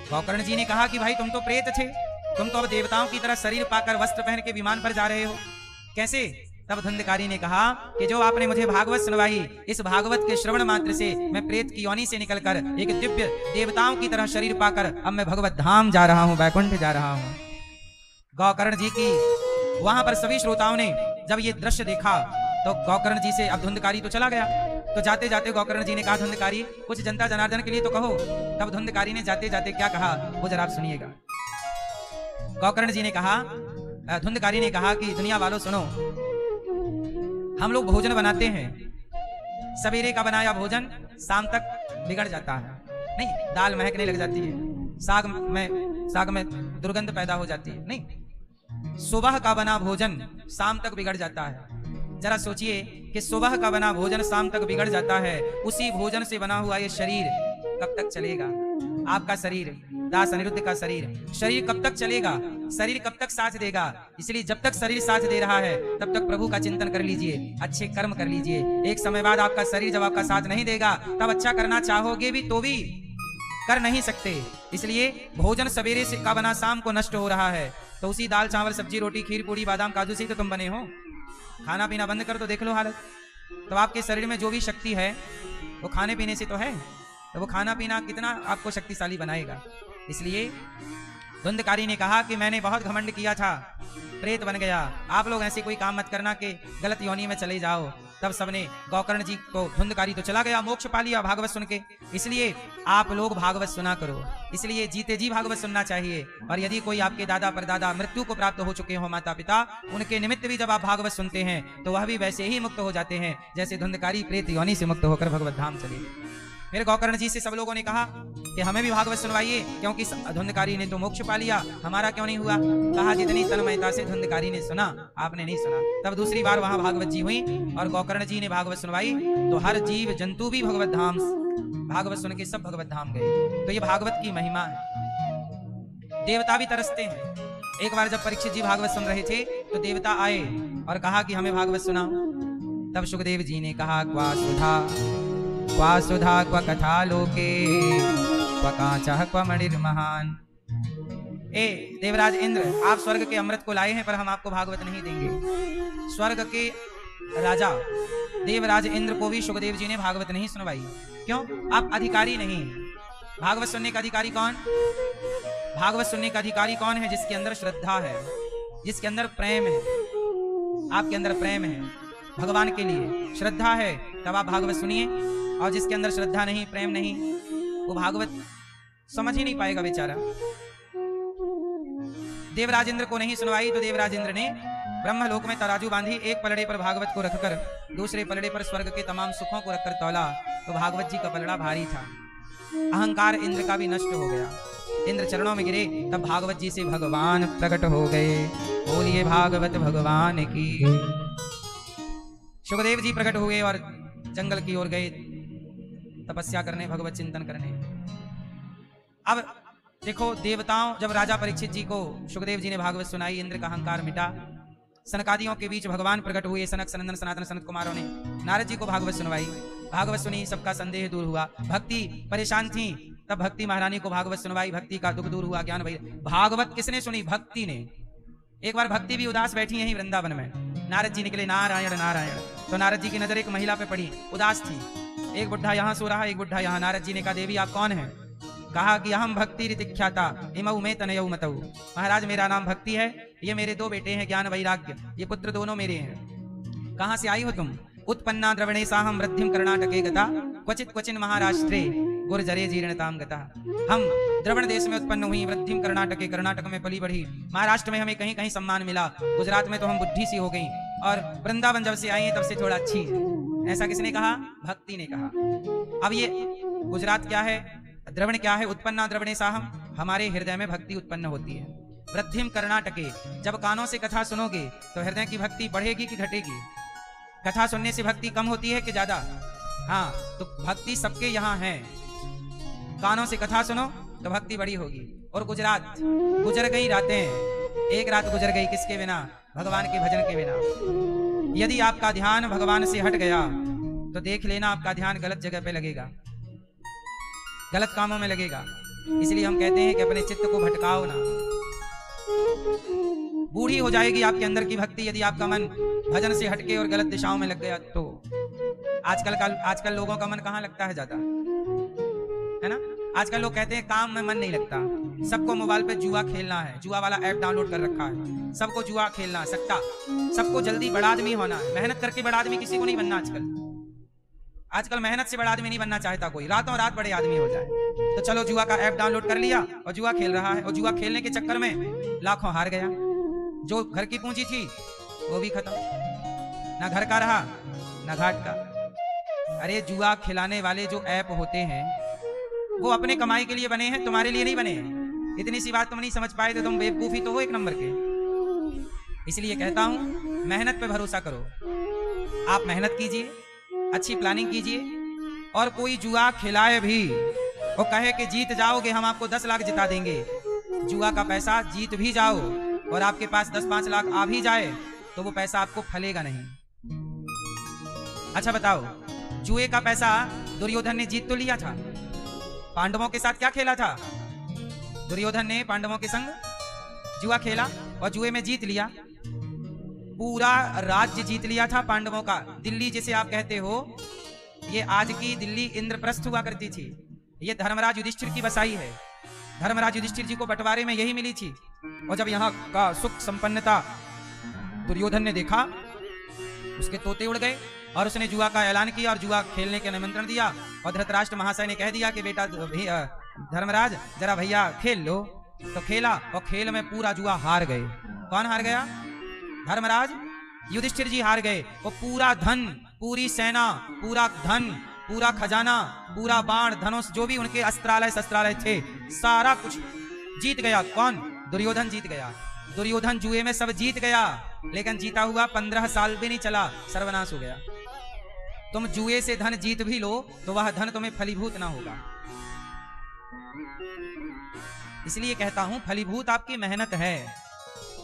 गोकर्ण जी ने कहा कि भाई तुम तो प्रेत थे, तुम तो अब देवताओं की तरह शरीर पाकर वस्त्र पहन के विमान पर जा रहे हो, कैसे? तब धुंधकारी ने कहा कि जो आपने मुझे भागवत सुनवाई, इस भागवत के श्रवण मात्र से मैं प्रेत की योनि से निकलकर एक दिव्य देवताओं की तरह शरीर पाकर अब मैं भगवत धाम जा रहा हूँ, वैकुंठ जा रहा हूँ। गोकर्ण जी की वहां पर सभी श्रोताओं ने जब ये दृश्य देखा तो गोकर्ण जी से अब धुंधकारी तो चला गया, तो जाते जाते गोकर्ण जी ने कहा धुंधकारी कुछ जनता जनार्दन के लिए तो कहो। तब धुंधकारी ने जाते जाते क्या कहा वो जरा आप सुनिएगा। गोकर्ण जी ने कहा, धुंधकारी ने कहा कि दुनिया वालों सुनो, हम लोग भोजन बनाते हैं, सवेरे का बनाया भोजन शाम तक बिगड़ जाता है, नहीं दाल महकने लग जाती है, साग में दुर्गंध पैदा हो जाती है, नहीं सुबह का बना भोजन शाम तक बिगड़ जाता है। जरा सोचिए कि सुबह का बना भोजन शाम तक बिगड़ जाता है, उसी भोजन से बना हुआ ये शरीर कब तक चलेगा? आपका शरीर, दास अनिरुद्ध का शरीर कब तक चलेगा? शरीर कब तक साथ देगा? इसलिए जब तक शरीर साथ दे रहा है तब तक प्रभु का चिंतन कर लीजिए, अच्छे कर्म कर लीजिए। एक समय बाद आपका शरीर जब आपका साथ नहीं देगा तब अच्छा करना चाहोगे भी तो भी कर नहीं सकते। इसलिए भोजन सवेरे से का बना शाम को नष्ट हो रहा है, तो उसी दाल चावल सब्जी रोटी खीर पूरी बादाम काजू से तो तुम बने हो। खाना पीना बंद कर तो देख लो हालत। तो आपके शरीर में जो भी शक्ति है वो खाने पीने से तो है, तो वो खाना पीना कितना आपको शक्तिशाली बनाएगा। इसलिए धुंधकारी ने कहा कि मैंने बहुत घमंड किया था, प्रेत बन गया, आप लोग ऐसे कोई काम मत करना कि गलत योनि में चले जाओ। तब सबने गोकर्ण जी को, धुंधकारी तो चला गया, मोक्ष पा लिया भागवत सुन के। इसलिए आप लोग भागवत सुना करो, इसलिए जीते जी भागवत सुनना चाहिए। और यदि कोई आपके दादा परदादा मृत्यु को प्राप्त हो चुके हो, माता पिता, उनके निमित्त भी जब आप भागवत सुनते हैं तो वह भी वैसे ही मुक्त हो जाते हैं जैसे धुंधकारी प्रेत योनि से मुक्त होकर भगवत धाम चले गए। फिर गोकर्ण जी से सब लोगों ने कहा कि हमें भी भागवत सुनवाइए, क्योंकि धुंधकारी ने तो मोक्ष पा लिया, हमारा क्यों नहीं हुआ? कहा जितनी तन्मयता से धुंधकारी ने सुना आपने नहीं सुना। तब दूसरी बार वहां भागवत जी हुई और गोकर्ण जी ने भागवत सुनवाई, तो हर जीव जंतु भी भगवत धाम, भागवत सुन के सब भगवत धाम गए। तो ये भागवत की महिमा है। देवता भी तरसते हैं। एक बार जब परीक्षित जी भागवत सुन रहे थे तो देवता आए और कहा कि हमें भागवत सुनाओ। तब सुखदेव जी ने कहा क्वा सुधा क्व कथा लोके क्व कांचः क्व मणिर्महान। ए देवराज इंद्र, आप स्वर्ग के अमृत को लाए हैं पर हम आपको भागवत नहीं देंगे। स्वर्ग के राजा देवराज इंद्र को भी सुखदेव जी ने भागवत नहीं सुनवाई। क्यों? आप अधिकारी नहीं। भागवत सुनने का अधिकारी कौन? भागवत सुनने का अधिकारी कौन है? जिसके अंदर श्रद्धा है, जिसके अंदर प्रेम है। आपके अंदर प्रेम है भगवान के लिए, श्रद्धा है, तब आप भागवत सुनिए। और जिसके अंदर श्रद्धा नहीं, प्रेम नहीं, वो भागवत समझ ही नहीं पाएगा बेचारा। देवराज इंद्र को नहीं सुनवाई तो देवराज इंद्र ने ब्रह्मलोक में तराजू बांधी, एक पलड़े पर भागवत को रखकर दूसरे पलड़े पर स्वर्ग के तमाम सुखों को रखकर तौला, तो भागवत जी का पलड़ा भारी था। अहंकार इंद्र का भी नष्ट हो गया, इंद्र चरणों में गिरे। तब भागवत जी से भगवान प्रकट हो गए। बोलिए भागवत भगवान की। सुखदेव जी प्रकट हुए और जंगल की ओर गए तपस्या करने, भगवत चिंतन करने। अब देखो, देवताओं, जब राजा परीक्षित जी को सुखदेव जी ने भागवत सुनाई, इंद्र का अहंकार मिटा। सनकादियों के बीच भगवान प्रकट हुए। सनक सनंदन सनातन सनत कुमारों ने नारद जी को भागवत सुनवाई। भागवत सुनी, सबका संदेह दूर हुआ। भक्ति परेशान थी, तब भक्ति महारानी को भागवत सुनवाई, भक्ति का दुख दूर हुआ, ज्ञान भाई। भागवत किसने सुनी? भक्ति ने। एक बार भक्ति भी उदास बैठी यहीं वृंदावन में, नारद जी निकले, नारायण नारायण। तो नारद जी की नजर एक महिला पे पड़ी, उदास थी। एक बुढ़ा यहाँ सो रहा, एक बुढ़ा यहाँ। नारद जी ने कहा देवी आप कौन हैं? कहा कि अहम भक्ति ऋतिख्याता इमऊ में तनयऊ मतऊ। महाराज मेरा नाम भक्ति है, ये मेरे दो बेटे हैं ज्ञान वैराग्य, ये पुत्र दोनों मेरे हैं। कहाँ से आई हो तुम? उत्पन्ना द्रवणेसाहम वृद्धिम कर्णाटके गता क्वचित क्वचिन महाराष्ट्रे गुर्जरे जीर्णताम गता। हम द्रवण देश में उत्पन्न हुई, वृद्धिम कर्णाटके, कर्नाटक में पली बढ़ी, महाराष्ट्र में हमें कहीं कहीं सम्मान मिला, गुजरात में तो हम बुद्धि सी हो गई, और वृंदावन जब से आई है तब से थोड़ा अच्छी है। ऐसा किसने कहा? भक्ति ने कहा। अब ये गुजरात क्या है, द्रवण क्या है? उत्पन्ना द्रवणेसाहम, हमारे हृदय में भक्ति उत्पन्न होती है। वृद्धिम कर्णाटके, जब कानों से कथा सुनोगे तो हृदय की भक्ति बढ़ेगी कि घटेगी? कथा सुनने से भक्ति कम होती है कि ज्यादा? हाँ, तो भक्ति सबके यहाँ है। कानों से कथा सुनो तो भक्ति बड़ी होगी। और गुजरात, गुजर गई रातें, एक रात गुजर गई किसके बिना? भगवान के भजन के बिना। यदि आपका ध्यान भगवान से हट गया तो देख लेना आपका ध्यान गलत जगह पे लगेगा, गलत कामों में लगेगा। इसलिए हम कहते हैं कि अपने चित्त को भटकाओ ना। बूढ़ी हो जाएगी आपके अंदर की भक्ति यदि आपका मन भजन से हटके और गलत दिशाओं में लग गया तो। आजकल लोगों का मन कहाँ लगता है ज्यादा, है ना? आजकल लोग कहते हैं काम में मन नहीं लगता, सबको मोबाइल पे जुआ खेलना है, जुआ वाला ऐप डाउनलोड कर रखा है, सबको जुआ खेलना है, सट्टा, सबको जल्दी बड़ा आदमी होना है। मेहनत करके बड़ा आदमी किसी को नहीं बनना आजकल मेहनत से बड़ा आदमी नहीं बनना चाहता कोई, रातों रात बड़े आदमी हो जाए। तो चलो जुआ का ऐप डाउनलोड कर लिया और जुआ खेल रहा है, और जुआ खेलने के चक्कर में लाखों हार गया, जो घर की पूंजी थी वो भी खत्म, ना घर का रहा ना घाट का। अरे जुआ खिलाने वाले जो ऐप होते हैं वो अपने कमाई के लिए बने हैं, तुम्हारे लिए नहीं बने हैं। इतनी सी बात तुम नहीं समझ पाए तो तुम बेवकूफी तो हो एक नंबर के। इसलिए कहता हूं मेहनत पे भरोसा करो, आप मेहनत कीजिए, अच्छी प्लानिंग कीजिए, और कोई जुआ खिलाए भी वो कहे कि जीत जाओगे हम आपको 10 लाख जिता देंगे, जुआ का पैसा जीत भी जाओ और आपके पास 10-5 लाख आ भी जाए तो वो पैसा आपको फलेगा नहीं। अच्छा बताओ, जुए का पैसा दुर्योधन ने जीत तो लिया था, पांडवों के साथ क्या खेला था? दुर्योधन ने पांडवों के संग जुआ खेला और जुए में जीत लिया, पूरा राज्य जीत लिया था पांडवों का। दिल्ली जिसे आप कहते हो, ये आज की दिल्ली इंद्रप्रस्थ हुआ करती थी, ये धर्मराज युधिष्ठिर की बसाई है। धर्मराज युधिष्ठिर जी को बंटवारे में यही मिली थी, और जब यहाँ का सुख संपन्नता दुर्योधन ने देखा, उसके तोते उड़ गए और उसने जुआ का ऐलान किया और जुआ खेलने के निमंत्रण दिया। और धृतराष्ट्र महाशय ने कह दिया कि बेटा धर्मराज जरा भैया खेल लो, तो खेला और खेल में पूरा जुआ हार गए। कौन हार गया? धर्मराज युधिष्ठिर जी हार गए। वो पूरा धन, पूरी सेना, पूरा धन, पूरा खजाना, पूरा बाण धनुष, जो भी उनके अस्त्रालय शस्त्रालय थे, सारा कुछ जीत गया। कौन? दुर्योधन जीत गया। दुर्योधन जुए में सब जीत गया, लेकिन जीता हुआ 15 साल भी नहीं चला, सर्वनाश हो गया। तुम जुए से धन जीत भी लो तो वह धन तुम्हें फलीभूत ना होगा। इसलिए कहता हूं फलीभूत आपकी मेहनत है।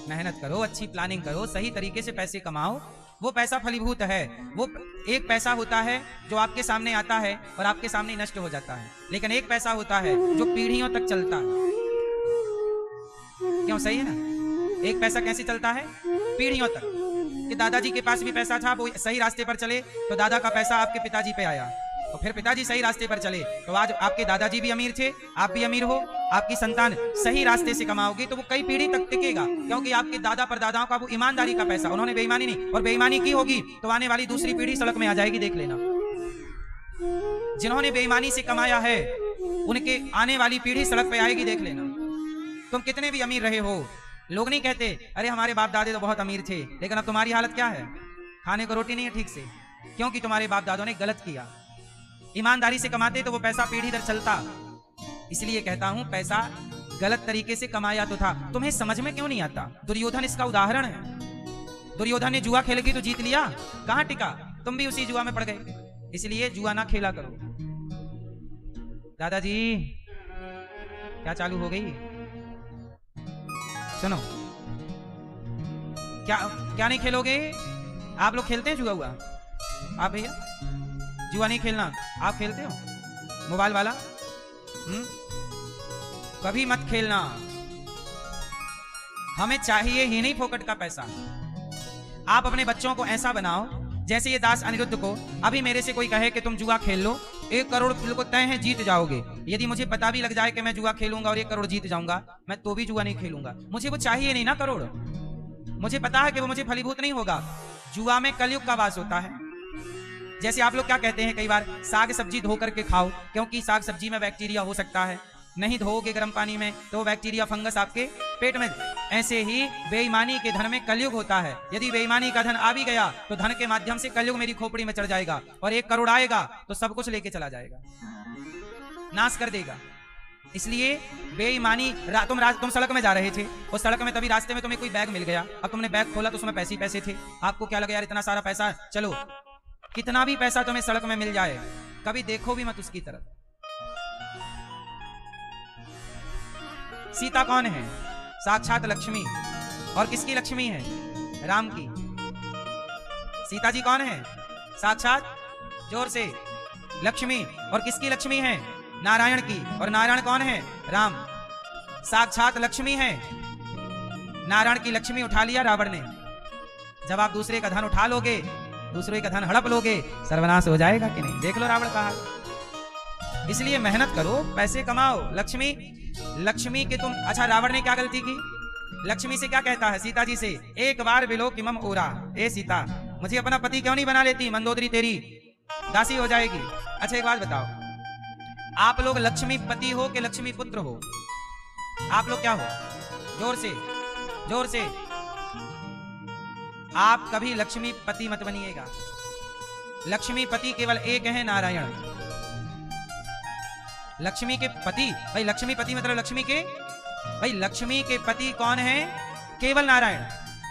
मेहनत करो, अच्छी प्लानिंग करो, सही तरीके से पैसे कमाओ, वो पैसा फलीभूत है। वो एक पैसा होता है जो आपके सामने आता है और आपके सामने नष्ट हो जाता है, लेकिन एक पैसा होता है जो पीढ़ियों तक चलता है। क्यों? सही है ना? एक पैसा कैसे चलता है? पीढ़ियों तक। कि दादाजी के पास भी पैसा था, वो सही रास्ते पर चले तो दादा का पैसा आपके पिताजी पे आया, और फिर पिताजी सही रास्ते पर चले तो आज आपके दादाजी भी अमीर थे, आप भी अमीर हो। आपकी संतान सही रास्ते से कमाओगी तो वो कई पीढ़ी तक टिकेगा, क्योंकि आपके दादा परदादाओं का वो ईमानदारी का पैसा, उन्होंने बेईमानी नहीं, और बेईमानी की होगी तो आने वाली दूसरी पीढ़ी सड़क में आ जाएगी, देख लेना। जिन्होंने बेईमानी से कमाया है उनके आने वाली पीढ़ी सड़क पे आएगी, देख लेना। तुम कितने भी अमीर रहे हो, लोग नहीं कहते अरे हमारे बाप दादे तो बहुत अमीर थे, लेकिन अब तुम्हारी हालत क्या है? खाने को रोटी नहीं है ठीक से, क्योंकि तुम्हारे बाप दादों ने गलत किया। ईमानदारी से कमाते तो वो पैसा पीढ़ी दर चलता। इसलिए कहता हूं पैसा गलत तरीके से कमाया तो था, तुम्हें समझ में क्यों नहीं आता? दुर्योधन इसका उदाहरण है। दुर्योधन ने जुआ खेल के तो जीत लिया, कहां टिका? तुम भी उसी जुआ में पड़ गए। इसलिए जुआ ना खेला करो। दादाजी क्या चालू हो गई? सुनो, क्या नहीं खेलोगे? आप लोग खेलते हैं जुआ हुआ? आप भैया जुआ नहीं खेलना, आप खेलते हो मोबाइल वाला? कभी मत खेलना। हमें चाहिए ही नहीं फोकट का पैसा। आप अपने बच्चों को ऐसा बनाओ जैसे ये दास अनिरुद्ध को अभी मेरे से कोई कहे कि तुम जुआ खेल लो, 1 करोड़ बिल्कुल तय है जीत जाओगे। यदि मुझे पता भी लग जाए कि मैं जुआ खेलूंगा और 1 करोड़ जीत जाऊंगा, मैं तो भी जुआ नहीं खेलूंगा। मुझे वो चाहिए नहीं ना करोड़। मुझे पता है कि वो मुझे फलीभूत नहीं होगा। जुआ में कलयुग का वास होता है, जैसे आप लोग क्या कहते हैं कई बार, साग सब्जी धो करके खाओ, क्योंकि साग सब्जी में बैक्टीरिया हो सकता है, नहीं धोओगे गर्म पानी में तो बैक्टीरिया फंगस आपके पेट में। ऐसे ही बेईमानी के धन में कलयुग होता है। यदि बेईमानी का धन आ भी गया तो धन के माध्यम से कलयुग मेरी खोपड़ी में चढ़ जाएगा, और 1 करोड़ आएगा तो सब कुछ लेके चला जाएगा, नाश कर देगा। इसलिए बेईमानी, तुम सड़क में जा रहे थे, उस सड़क में तभी रास्ते में तुम्हें कोई बैग मिल गया, अब तुमने बैग खोला तो उसमें पैसे ही पैसे थे। आपको क्या लगा यार इतना सारा पैसा, चलो कितना भी पैसा तुम्हें सड़क में मिल जाए कभी देखो भी मत उसकी तरफ। सीता कौन है? साक्षात लक्ष्मी। और किसकी लक्ष्मी है? राम की। सीता जी कौन है? साक्षात, जोर से, लक्ष्मी। और किसकी लक्ष्मी है? नारायण की। और नारायण कौन है? राम। साक्षात लक्ष्मी है। नारायण की लक्ष्मी उठा लिया रावण ने। जब आप दूसरे का धन उठा लोगे, दूसरे का धन हड़प लोगे, सर्वनाश हो जाएगा कि नहीं? देख लो रावण का हाल। इसलिए मेहनत करो, पैसे कमाओ। लक्ष्मी के तुम, अच्छा रावण ने क्या गलती की? लक्ष्मी से क्या कहता है? सीता जी से, एक बार बिलो कि मम ओरा, ए सीता मुझे अपना पति क्यों नहीं बना लेती? मंदोदरी तेरी दासी हो जाएगी। अच्छा एक बात बताओ, आप लोग लक्ष्मी पति हो कि लक्ष्मी पुत्र हो? आप लोग क्या हो? जोर से, जोर से। आप कभी लक्ष्मी पति मत बनिएगा। लक्ष्मी पति केवल एक है, नारायण। लक्ष्मी के पति, भाई लक्ष्मी पति मतलब लक्ष्मी के, भाई लक्ष्मी के पति कौन है? केवल नारायण।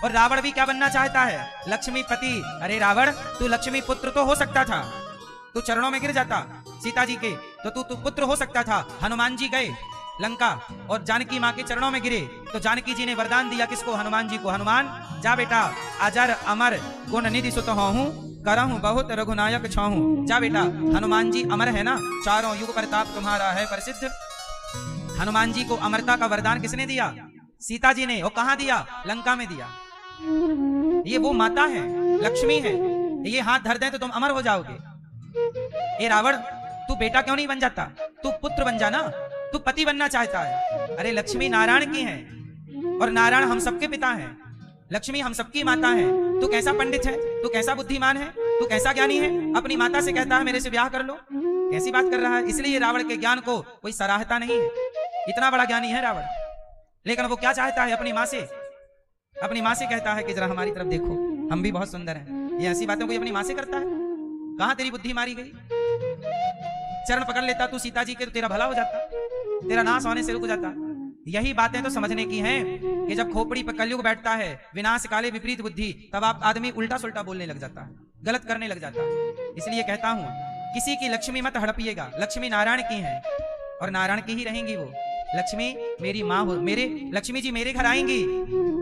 और रावण भी क्या बनना चाहता है? लक्ष्मी पति। अरे रावण, तू लक्ष्मी पुत्र तो हो सकता था, तू चरणों में गिर जाता सीता जी के, तो तू पुत्र हो सकता था। हनुमान जी गए लंका और जानकी माँ के चरणों में गिरे, तो जानकी जी ने वरदान दिया किसको? हनुमान जी को। हनुमान जा बेटा, अजर अमर गुण निधि सुत हूँ, करहूं बहुत रघुनायक छाहूं। जा बेटा, हनुमान जी अमर है ना, चारों युग प्रताप तुम्हारा है प्रसिद्ध। हनुमान जी को अमरता का वरदान किसने दिया? सीता जी ने। और कहां दिया? लंका में दिया। ये वो माता है, लक्ष्मी है। ये हाथ धर दें तो तुम अमर हो जाओगे। ए रावण, तू बेटा क्यों नहीं बन जाता? तू पुत्र बन जाना, तू पति बनना चाहता है। अरे लक्ष्मी नारायण की है, और नारायण हम सबके पिता हैं। लक्ष्मी हम सबकी माता है। तू कैसा पंडित है, तू कैसा बुद्धिमान है, तू कैसा ज्ञानी है, अपनी माता से कहता है मेरे से ब्याह कर लो। कैसी बात कर रहा है? इसलिए रावण के ज्ञान को कोई सराहता नहीं है। इतना बड़ा ज्ञानी है रावण, लेकिन वो क्या चाहता है? अपनी माँ से कहता है कि जरा हमारी तरफ देखो, हम भी बहुत सुंदर हैं। ये ऐसी बातें कोई अपनी माँ से करता है? कहां तेरी बुद्धि मारी गई? चरण पकड़ लेता तू सीता जी के तो तेरा भला हो जाता, तेरा नाश होने से रुक जाता। यही बातें तो समझने की हैं कि जब खोपड़ी पर कलयुग बैठता है, विनाश काले विपरीत बुद्धि, तब आप आदमी उल्टा सुल्टा बोलने लग जाता है, गलत करने लग जाता है। इसलिए कहता हूं, किसी की लक्ष्मी मत हड़पिएगा। लक्ष्मी नारायण की है और नारायण की ही रहेंगी वो। लक्ष्मी मेरी माँ हो, लक्ष्मी जी मेरे घर आएंगी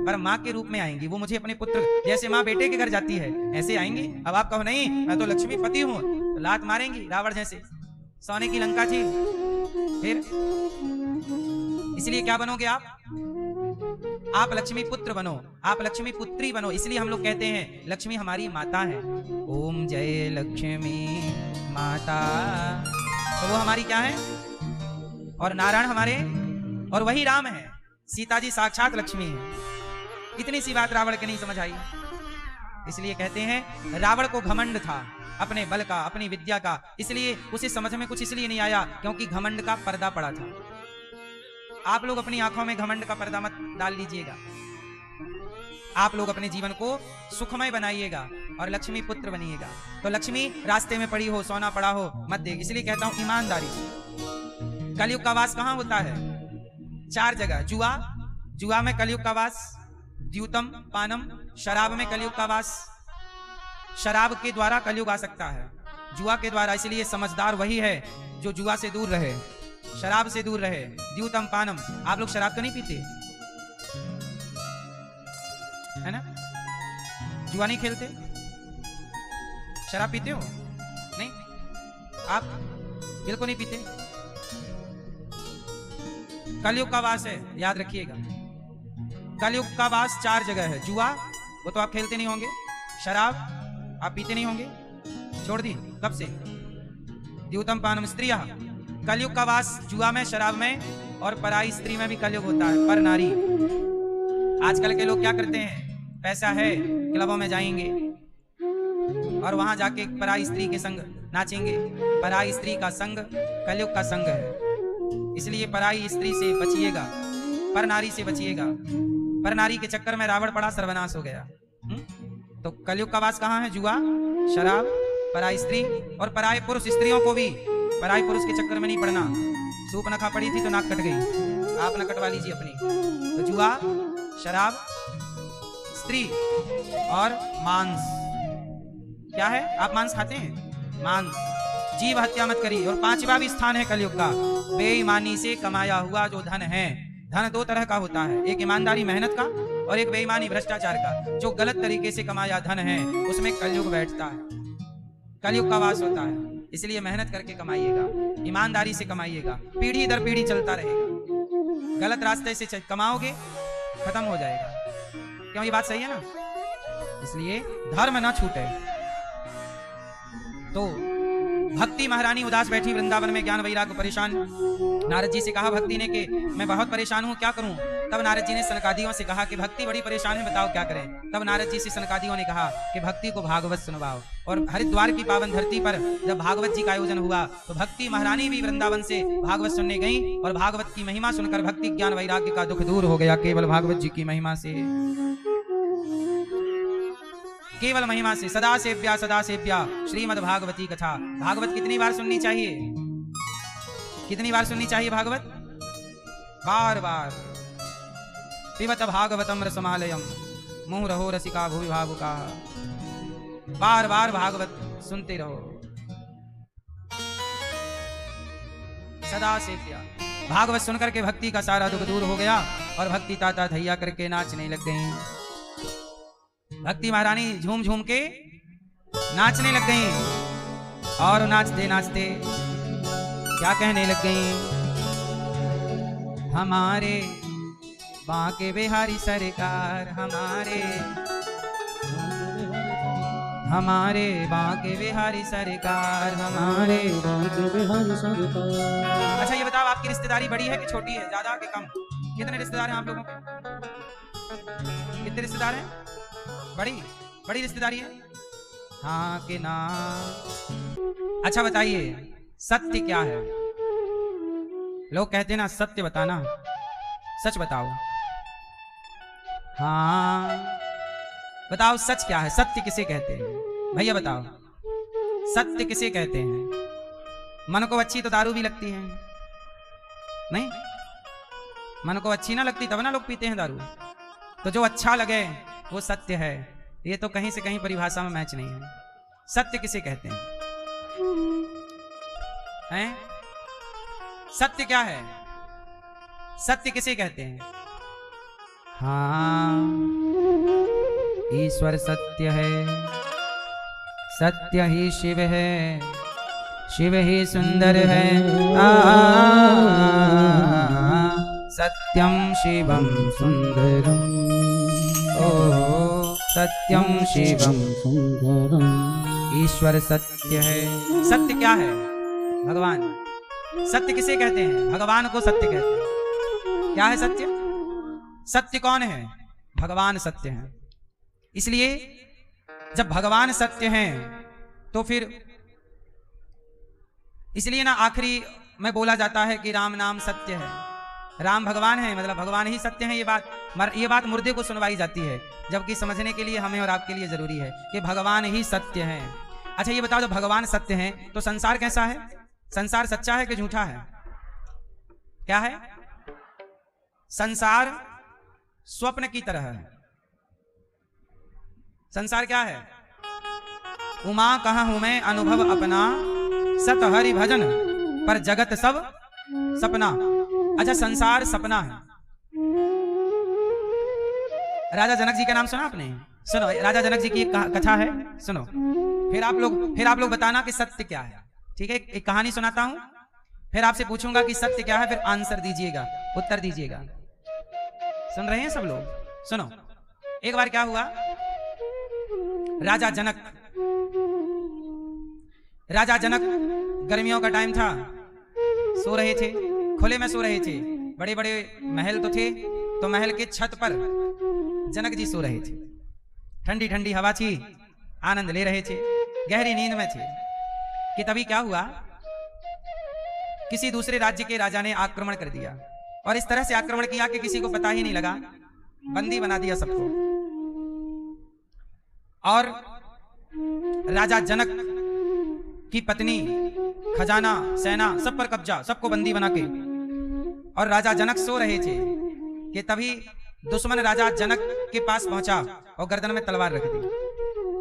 पर माँ के रूप में आएंगी। वो मुझे अपने पुत्र, जैसे माँ बेटे के घर जाती है ऐसे आएंगी। अब आप कहो नहीं मैं तो लक्ष्मी पति हूँ, तो लात मारेंगी रावण जैसे। सोने की लंका थी। फिर इसलिए क्या बनोगे आप लक्ष्मी पुत्र बनो, आप लक्ष्मी पुत्री बनो। इसलिए हम लोग कहते हैं लक्ष्मी हमारी माता है। ओम जय लक्ष्मी माता, तो वो हमारी क्या है? और नारायण हमारे, और वही राम है। सीता जी साक्षात लक्ष्मी है। इतनी सी बात रावण के नहीं समझ आई। इसलिए कहते हैं रावण को घमंड था अपने बल का, अपनी विद्या का, इसलिए उसे समझ में कुछ इसलिए नहीं आया क्योंकि घमंड का पर्दा पड़ा था। आप लोग अपनी आंखों में घमंड का पर्दा मत डाल लीजिएगा। आप लोग अपने जीवन को सुखमय बनाइएगा और लक्ष्मी पुत्र बनिएगा। तो लक्ष्मी रास्ते में पड़ी हो, सोना पड़ा हो, मत दे। इसलिए कहता हूं ईमानदारी। कलयुग का वास कहां होता है? 4 जगह। जुआ में कलयुग का वास, द्यूतम पानम, शराब में कलयुग का वास। शराब के द्वारा कलयुग आ सकता है, जुआ के द्वारा। इसलिए समझदार वही है जो जुआ से दूर रहे, शराब से दूर रहे। द्यूतम पानम। आप लोग शराब तो नहीं पीते है ना? जुआ नहीं खेलते? शराब पीते हो? नहीं, आप बिल्कुल नहीं पीते। कलयुग का वास है, याद रखिएगा। कलयुग का वास 4 जगह है। जुआ, वो तो आप खेलते नहीं होंगे। शराब आप पीते नहीं होंगे, छोड़ दी कब से। द्यूतम पानम स्त्रिया। कलयुग का वास जुआ में, शराब में, और पराई स्त्री में भी कलयुग होता है। पर नारी। आजकल के लोग क्या करते हैं? पैसा है, क्लबों में जाएंगे, और वहां जाके पराई स्त्री के संग नाचेंगे। पराई स्त्री का संग कलयुग का संग है, इसलिए पराई स्त्री से बचिएगा, पर नारी से बचिएगा। पर नारी के चक्कर में रावण पड़ा, सर्वनाश हो गया। तो कलयुग का वास कहाँ है? जुआ, शराब, पराई स्त्री और पराये पुरुष। स्त्रियों को भी पराये पुरुष के चक्कर में नहीं पड़ना। सूप नखा पड़ी थी तो नाक कट गई, आप न कटवा लीजिए अपनी। तो जुआ, शराब, स्त्री और मांस। क्या है? आप मांस खाते हैं? मांस। जीव हत्या मत करिए। और पांचवा भी स्थान है कलयुग का, बेईमानी से कमाया हुआ जो धन है। धन दो तरह का होता है, एक ईमानदारी मेहनत का और एक बेईमानी भ्रष्टाचार का। जो गलत तरीके से कमाया धन है उसमें कलयुग बैठता है, कलयुग का वास होता है। इसलिए मेहनत करके कमाइएगा, ईमानदारी से कमाइएगा, पीढ़ी दर पीढ़ी चलता रहेगा। गलत रास्ते से कमाओगे खत्म हो जाएगा। क्यों? ये बात सही है ना? इसलिए धर्म न छूटे। तो भक्ति महारानी उदास बैठी वृंदावन में, ज्ञान वैराग्य परेशान। नारद जी से कहा भक्ति ने कि मैं बहुत परेशान हूं, क्या करूं? तब नारद जी ने सनकादियों से कहा कि भक्ति बड़ी परेशान है, बताओ क्या करें? तब नारद जी से सनकादियों ने कहा कि भक्ति को भागवत सुनवाओ। और हरिद्वार की पावन धरती पर जब भागवत जी का आयोजन हुआ तो भक्ति महारानी भी वृंदावन से भागवत सुनने गई और भागवत की महिमा सुनकर भक्ति ज्ञान वैराग्य का दुख दूर हो गया, केवल भागवत जी की महिमा से। केवल महिमा से। सदा सेव्या श्रीमद् भागवती कथा। भागवत कितनी बार सुननी चाहिए? कितनी बार सुननी चाहिए भागवत? बार बार। पिबत भागवतम रसमालयम मुहुरहो रसिका भुवि भावुका। बार बार भागवत सुनते रहो। सदा सेव्या। भागवत सुनकर के भक्ति का सारा दुख दूर हो गया और भक्ति ताता धैया करके नाचने लग गई। भक्ति महारानी झूम झूम के नाचने लग गई और नाचते नाचते क्या कहने लग गई? हमारे बांके बिहारी सरकार, हमारे बांके बिहारी सरकार, हमारे बांके बिहारी सरकार। अच्छा ये बताओ, आपकी रिश्तेदारी बड़ी है कि छोटी है, ज्यादा कि कम? कितने रिश्तेदार हैं आप लोगों के? कितने रिश्तेदार हैं? बड़ी रिश्तेदारी है? हाँ कि ना? अच्छा बताइए, सत्य क्या है? लोग कहते हैं ना सत्य बताना, सच बताओ। हाँ बताओ सच क्या है? सत्य किसे कहते हैं भैया बताओ? सत्य किसे कहते हैं? मन को अच्छी तो दारू भी लगती है, नहीं? मन को अच्छी ना लगती तब ना लोग पीते हैं दारू। तो जो अच्छा लगे वो सत्य है। ये तो कहीं से कहीं परिभाषा में मैच नहीं है। सत्य किसे कहते हैं? सत्य क्या है? सत्य किसे कहते हैं? हाँ ईश्वर सत्य है, सत्य ही शिव है, शिव ही सुंदर है। सत्यम शिवम सुंदरम, ओ सत्यम शिवम सुंदरम। ईश्वर सत्य है। सत्य क्या है? भगवान। सत्य किसे कहते हैं? भगवान को सत्य कहते हैं। क्या है सत्य? सत्य कौन है? भगवान सत्य है। इसलिए जब भगवान सत्य हैं तो फिर इसलिए ना आखिरी में बोला जाता है कि राम नाम सत्य है। राम भगवान है, मतलब भगवान ही सत्य है। ये बात मुर्दे को सुनवाई जाती है, जबकि समझने के लिए हमें और आपके लिए जरूरी है कि भगवान ही सत्य है। अच्छा ये बताओ, जब भगवान सत्य है तो संसार कैसा है? संसार सच्चा है कि झूठा है? क्या है? संसार स्वप्न की तरह है। संसार क्या है? उमा कहाँ हूं मैं अनुभव अपना, सत हरि भजन पर जगत सब सपना। अच्छा संसार सपना है। राजा जनक जी का नाम सुना आपने? सुनो, राजा जनक जी की एक कथा है, सुनो। फिर आप लोग बताना कि सत्य क्या है। ठीक है, एक कहानी सुनाता हूं, फिर आपसे पूछूंगा कि सत्य क्या है, फिर आंसर दीजिएगा, उत्तर दीजिएगा। सुन रहे हैं सब लोग? सुनो, एक बार क्या हुआ, राजा जनक गर्मियों का टाइम था, सो रहे थे, खुले में सो रहे थे। बड़े बड़े महल तो थे, तो महल के छत पर जनक जी सो रहे थे। ठंडी ठंडी हवा थी, आनंद ले रहे थे। गहरी नींद में थे कि तभी क्या हुआ, किसी दूसरे राज्य के राजा ने आक्रमण कर दिया और इस तरह से आक्रमण किया कि किसी को पता ही नहीं लगा, बंदी बना दिया सबको। और राजा जनक की पत्नी, खजाना, सेना सब पर कब्जा, सबको बंदी बना के, और राजा जनक सो रहे थे कि तभी दुश्मन राजा जनक के पास पहुंचा और गर्दन में तलवार रख दी।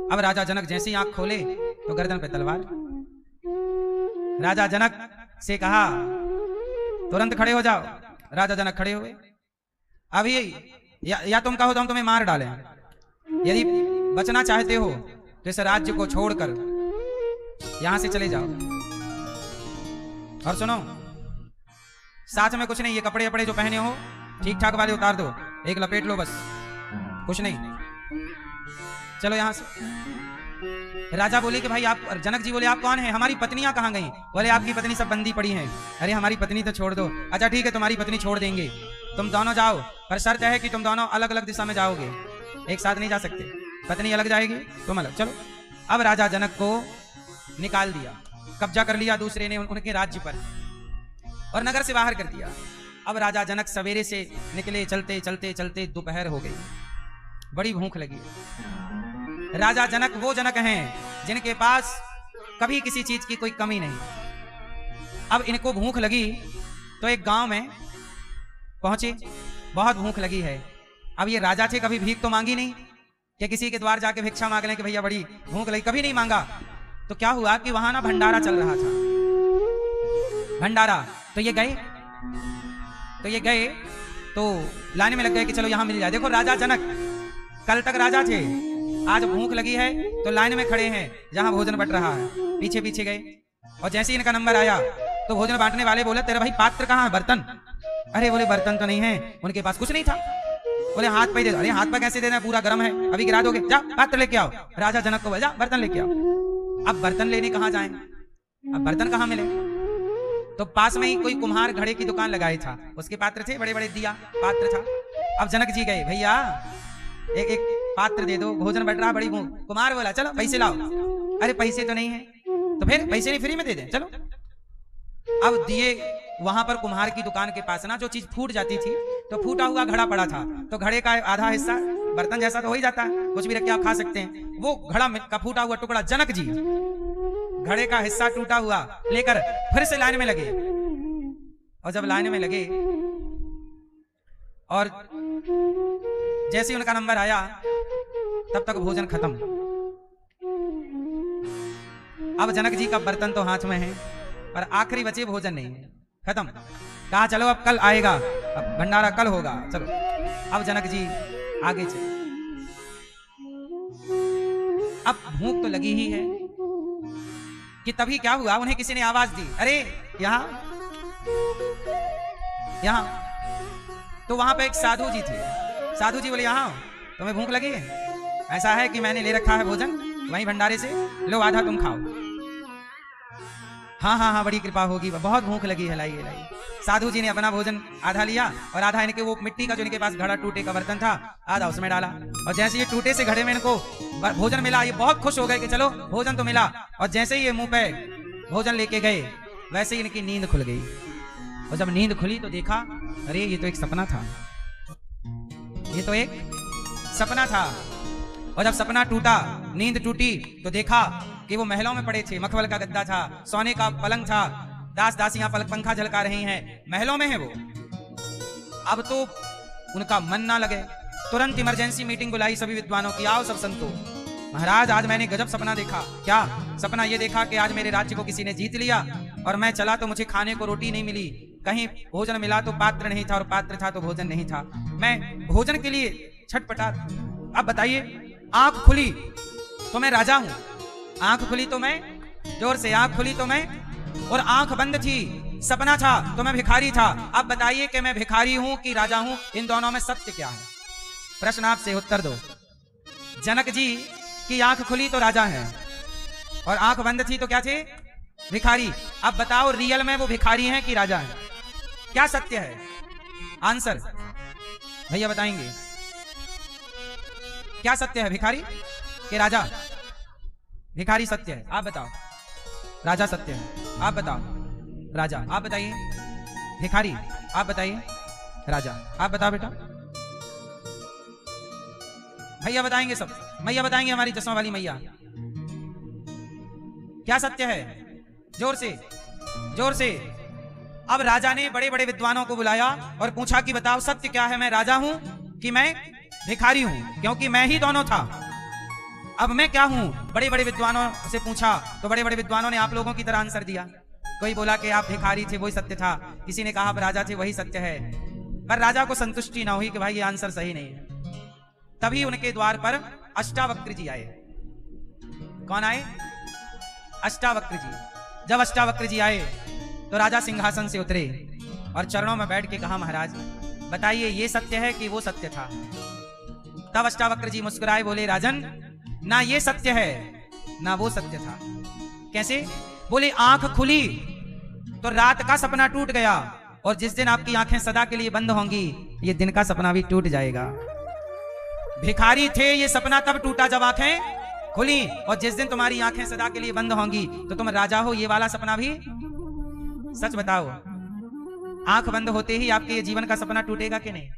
अब राजा जनक जैसे ही आंख खोले तो गर्दन पे तलवार। राजा जनक से कहा तुरंत खड़े हो जाओ। राजा जनक खड़े हुए। अभी या तुम कहो तो हम तुम्हें मार डालें, यदि बचना चाहते हो तो इस राज्य को छोड़कर यहां से चले जाओ। और सुनो, साथ में कुछ नहीं, ये कपड़े वपड़े जो पहने हो ठीक ठाक वाले उतार दो, एक लपेट लो बस, कुछ नहीं, चलो यहां से। राजा बोले कि भाई आप, जनक जी बोले आप कौन हैं, हमारी पत्नियां कहां गई? बोले आपकी पत्नी सब बंदी पड़ी हैं। अरे हमारी पत्नी तो छोड़ दो। अच्छा ठीक है, तुम्हारी पत्नी छोड़ देंगे, तुम दोनों जाओ, पर शर्त है कि तुम दोनों अलग अलग दिशा में जाओगे, एक साथ नहीं जा सकते, पत्नी अलग जाएगी तुम अलग। चलो। अब राजा जनक को निकाल दिया, कब्जा कर लिया दूसरे ने उनके राज्य पर और नगर से बाहर कर दिया। अब राजा जनक सवेरे से निकले, चलते चलते चलते दोपहर हो गई, बड़ी भूख लगी। राजा जनक वो जनक हैं जिनके पास कभी किसी चीज की कोई कमी नहीं। अब इनको भूख लगी तो एक गांव में पहुंचे, बहुत भूख लगी है। अब ये राजा थे, कभी भीख तो मांगी नहीं कि किसी के द्वार जाके भिक्षा मांग लें कि भैया बड़ी भूख लगी, कभी नहीं मांगा। तो क्या हुआ कि वहां ना भंडारा चल रहा था, भंडारा। तो ये गए तो लाने में लग गए कि चलो यहां मिल जाए। देखो राजा जनक कल तक राजा थे, आज भूख लगी है तो लाइन में खड़े हैं जहां भोजन बट रहा है, पीछे पीछे गए और जैसे ही इनका नंबर आया तो भोजन बांटने वाले बोले तेरा भाई पात्र कहाँ है, बर्तन? अरे बोले बर्तन तो नहीं है, उनके पास कुछ नहीं था। बोले हाथ पे दे दो। अरे हाथ पे कैसे देना, पूरा गर्म है, अभी गिरा दोगे, जा पात्र लेके आओ। राजा जनक को बोले जा बर्तन लेके आओ। अब बर्तन लेने कहाँ जाए, अब बर्तन कहाँ मिले? तो पास में ही कोई कुम्हार घड़े की दुकान लगाई था, उसके पात्र थे, बड़े बड़े दिया पात्र था। अब जनक जी गए, भैया एक एक पात्र दे दो, भोजन बट रहा, बड़ी भूख। कुम्हार बोला चलो पैसे लाओ। अरे पैसे तो नहीं है। तो फिर पैसे नहीं, फ्री में दे दें, चलो। अब दिए, वहां पर कुम्हार की दुकान के पास ना जो चीज फूट जाती थी तो फूटा हुआ घड़ा पड़ा था, तो घड़े का आधा हिस्सा बर्तन जैसा तो हो ही जाता है, कुछ भी रख के आप खा सकते हैं, वो घड़ा का फूटा हुआ टुकड़ा जनक जी घड़े का हिस्सा टूटा हुआ लेकर फिर से लाइन में लगे। और जब लाइन में लगे और जैसे ही उनका नंबर आया तब तक भोजन खत्म। अब जनक जी का बर्तन तो हाथ में है और आखिरी बचे भोजन नहीं है, खत्म। कहा चलो अब कल आएगा, अब भंडारा कल होगा, चलो। अब जनक जी आगे चले। अब भूख तो लगी ही है कि तभी क्या हुआ, उन्हें किसी ने आवाज दी, अरे यहां यहां। तो वहां पे एक साधु जी थे। साधु जी बोले यहां तुम्हें भूख लगी है? ऐसा है कि मैंने ले रखा है भोजन वहीं भंडारे से, लो आधा तुम खाओ। हाँ हाँ हाँ बड़ी कृपा होगी, बहुत भूख लगी है, लाइए लाइए। साधु जी ने अपना भोजन आधा लिया और आधा इनके वो मिट्टी का जो इनके पास घड़ा टूटे का बर्तन था आधा उसमें डाला। और जैसे ये टूटे से घड़े में इनको भोजन मिला, ये बहुत खुश हो गए कि चलो भोजन तो मिला। और जैसे ही ये मुंह पे भोजन लेके गए वैसे ही इनकी नींद खुल गई। और जब नींद खुली तो देखा अरे ये तो एक सपना था, ये तो एक सपना था। और जब सपना टूटा, नींद टूटी, तो देखा कि वो महलों में पड़े थे, मखमल का गद्दा था, सोने का पलंग था, दास दासियां पंखा झलका रही हैं, महलों में है वो। अब तो उनका मन ना लगे, तुरंत इमरजेंसी मीटिंग बुलाई सभी विद्वानों की, आओ सब संतो। महाराज आज मैंने गजब सपना देखा। क्या सपना? ये देखा कि आज मेरे राज्य को किसी ने जीत लिया और मैं चला तो मुझे खाने को रोटी नहीं मिली, कहीं भोजन मिला तो पात्र नहीं था और पात्र था तो भोजन नहीं था, मैं भोजन के लिए छटपटा। अब बताइए, आंख खुली तो मैं राजा हूं, आंख खुली तो मैं, जोर से आंख खुली तो मैं, और आंख बंद थी, सपना था तो मैं भिखारी था। अब बताइए कि मैं भिखारी हूं कि राजा हूं, इन दोनों में सत्य क्या है? प्रश्न आपसे उत्तर दो। जनक जी की आंख खुली तो राजा है और आंख बंद थी तो क्या थे? भिखारी। अब बताओ रियल में वो भिखारी हैं कि राजा हैं? क्या सत्य है? आंसर भैया बताएंगे, क्या सत्य है, भिखारी कि राजा? भिखारी सत्य है, आप बताओ। राजा सत्य है, आप बताओ। राजा, आप बताइए। भिखारी, आप बताइए। राजा, आप बताओ बेटा। भैया बताएंगे, सब मैया बताएंगे, हमारी चश्मा वाली मैया। क्या सत्य है? जोर से, जोर से। अब राजा ने बड़े बड़े विद्वानों को बुलाया और पूछा कि बताओ सत्य क्या है, मैं राजा हूं कि मैं भिखारी हूं? क्योंकि मैं ही दोनों था, अब मैं क्या हूं? बड़े बड़े विद्वानों से पूछा तो बड़े बड़े विद्वानों ने आप लोगों की तरह आंसर दिया। कोई बोला कि आप भिखारी थे, वही सत्य था। किसी ने कहा आप राजा थे, वही सत्य है। पर राजा को संतुष्टि ना हुई कि भाई ये आंसर सही नहीं है। तभी उनके द्वार पर अष्टावक्र जी आए। कौन आए? अष्टावक्र जी। जब अष्टावक्र जी आए तो राजा सिंहासन से उतरे और चरणों में बैठ के कहा, महाराज बताइए ये सत्य है कि वो सत्य था? तब अष्टावक्र जी मुस्कुराए, बोले राजन, ना ये सत्य है ना वो सत्य था। कैसे? बोले आंख खुली तो रात का सपना टूट गया, और जिस दिन आपकी आंखें सदा के लिए बंद होंगी ये दिन का सपना भी टूट जाएगा। भिखारी थे, ये सपना तब टूटा जब आंखें खुली, और जिस दिन तुम्हारी आंखें सदा के लिए बंद होंगी तो तुम राजा हो, ये वाला सपना भी। सच बताओ, आंख बंद होते ही आपके ये जीवन का सपना टूटेगा कि नहीं?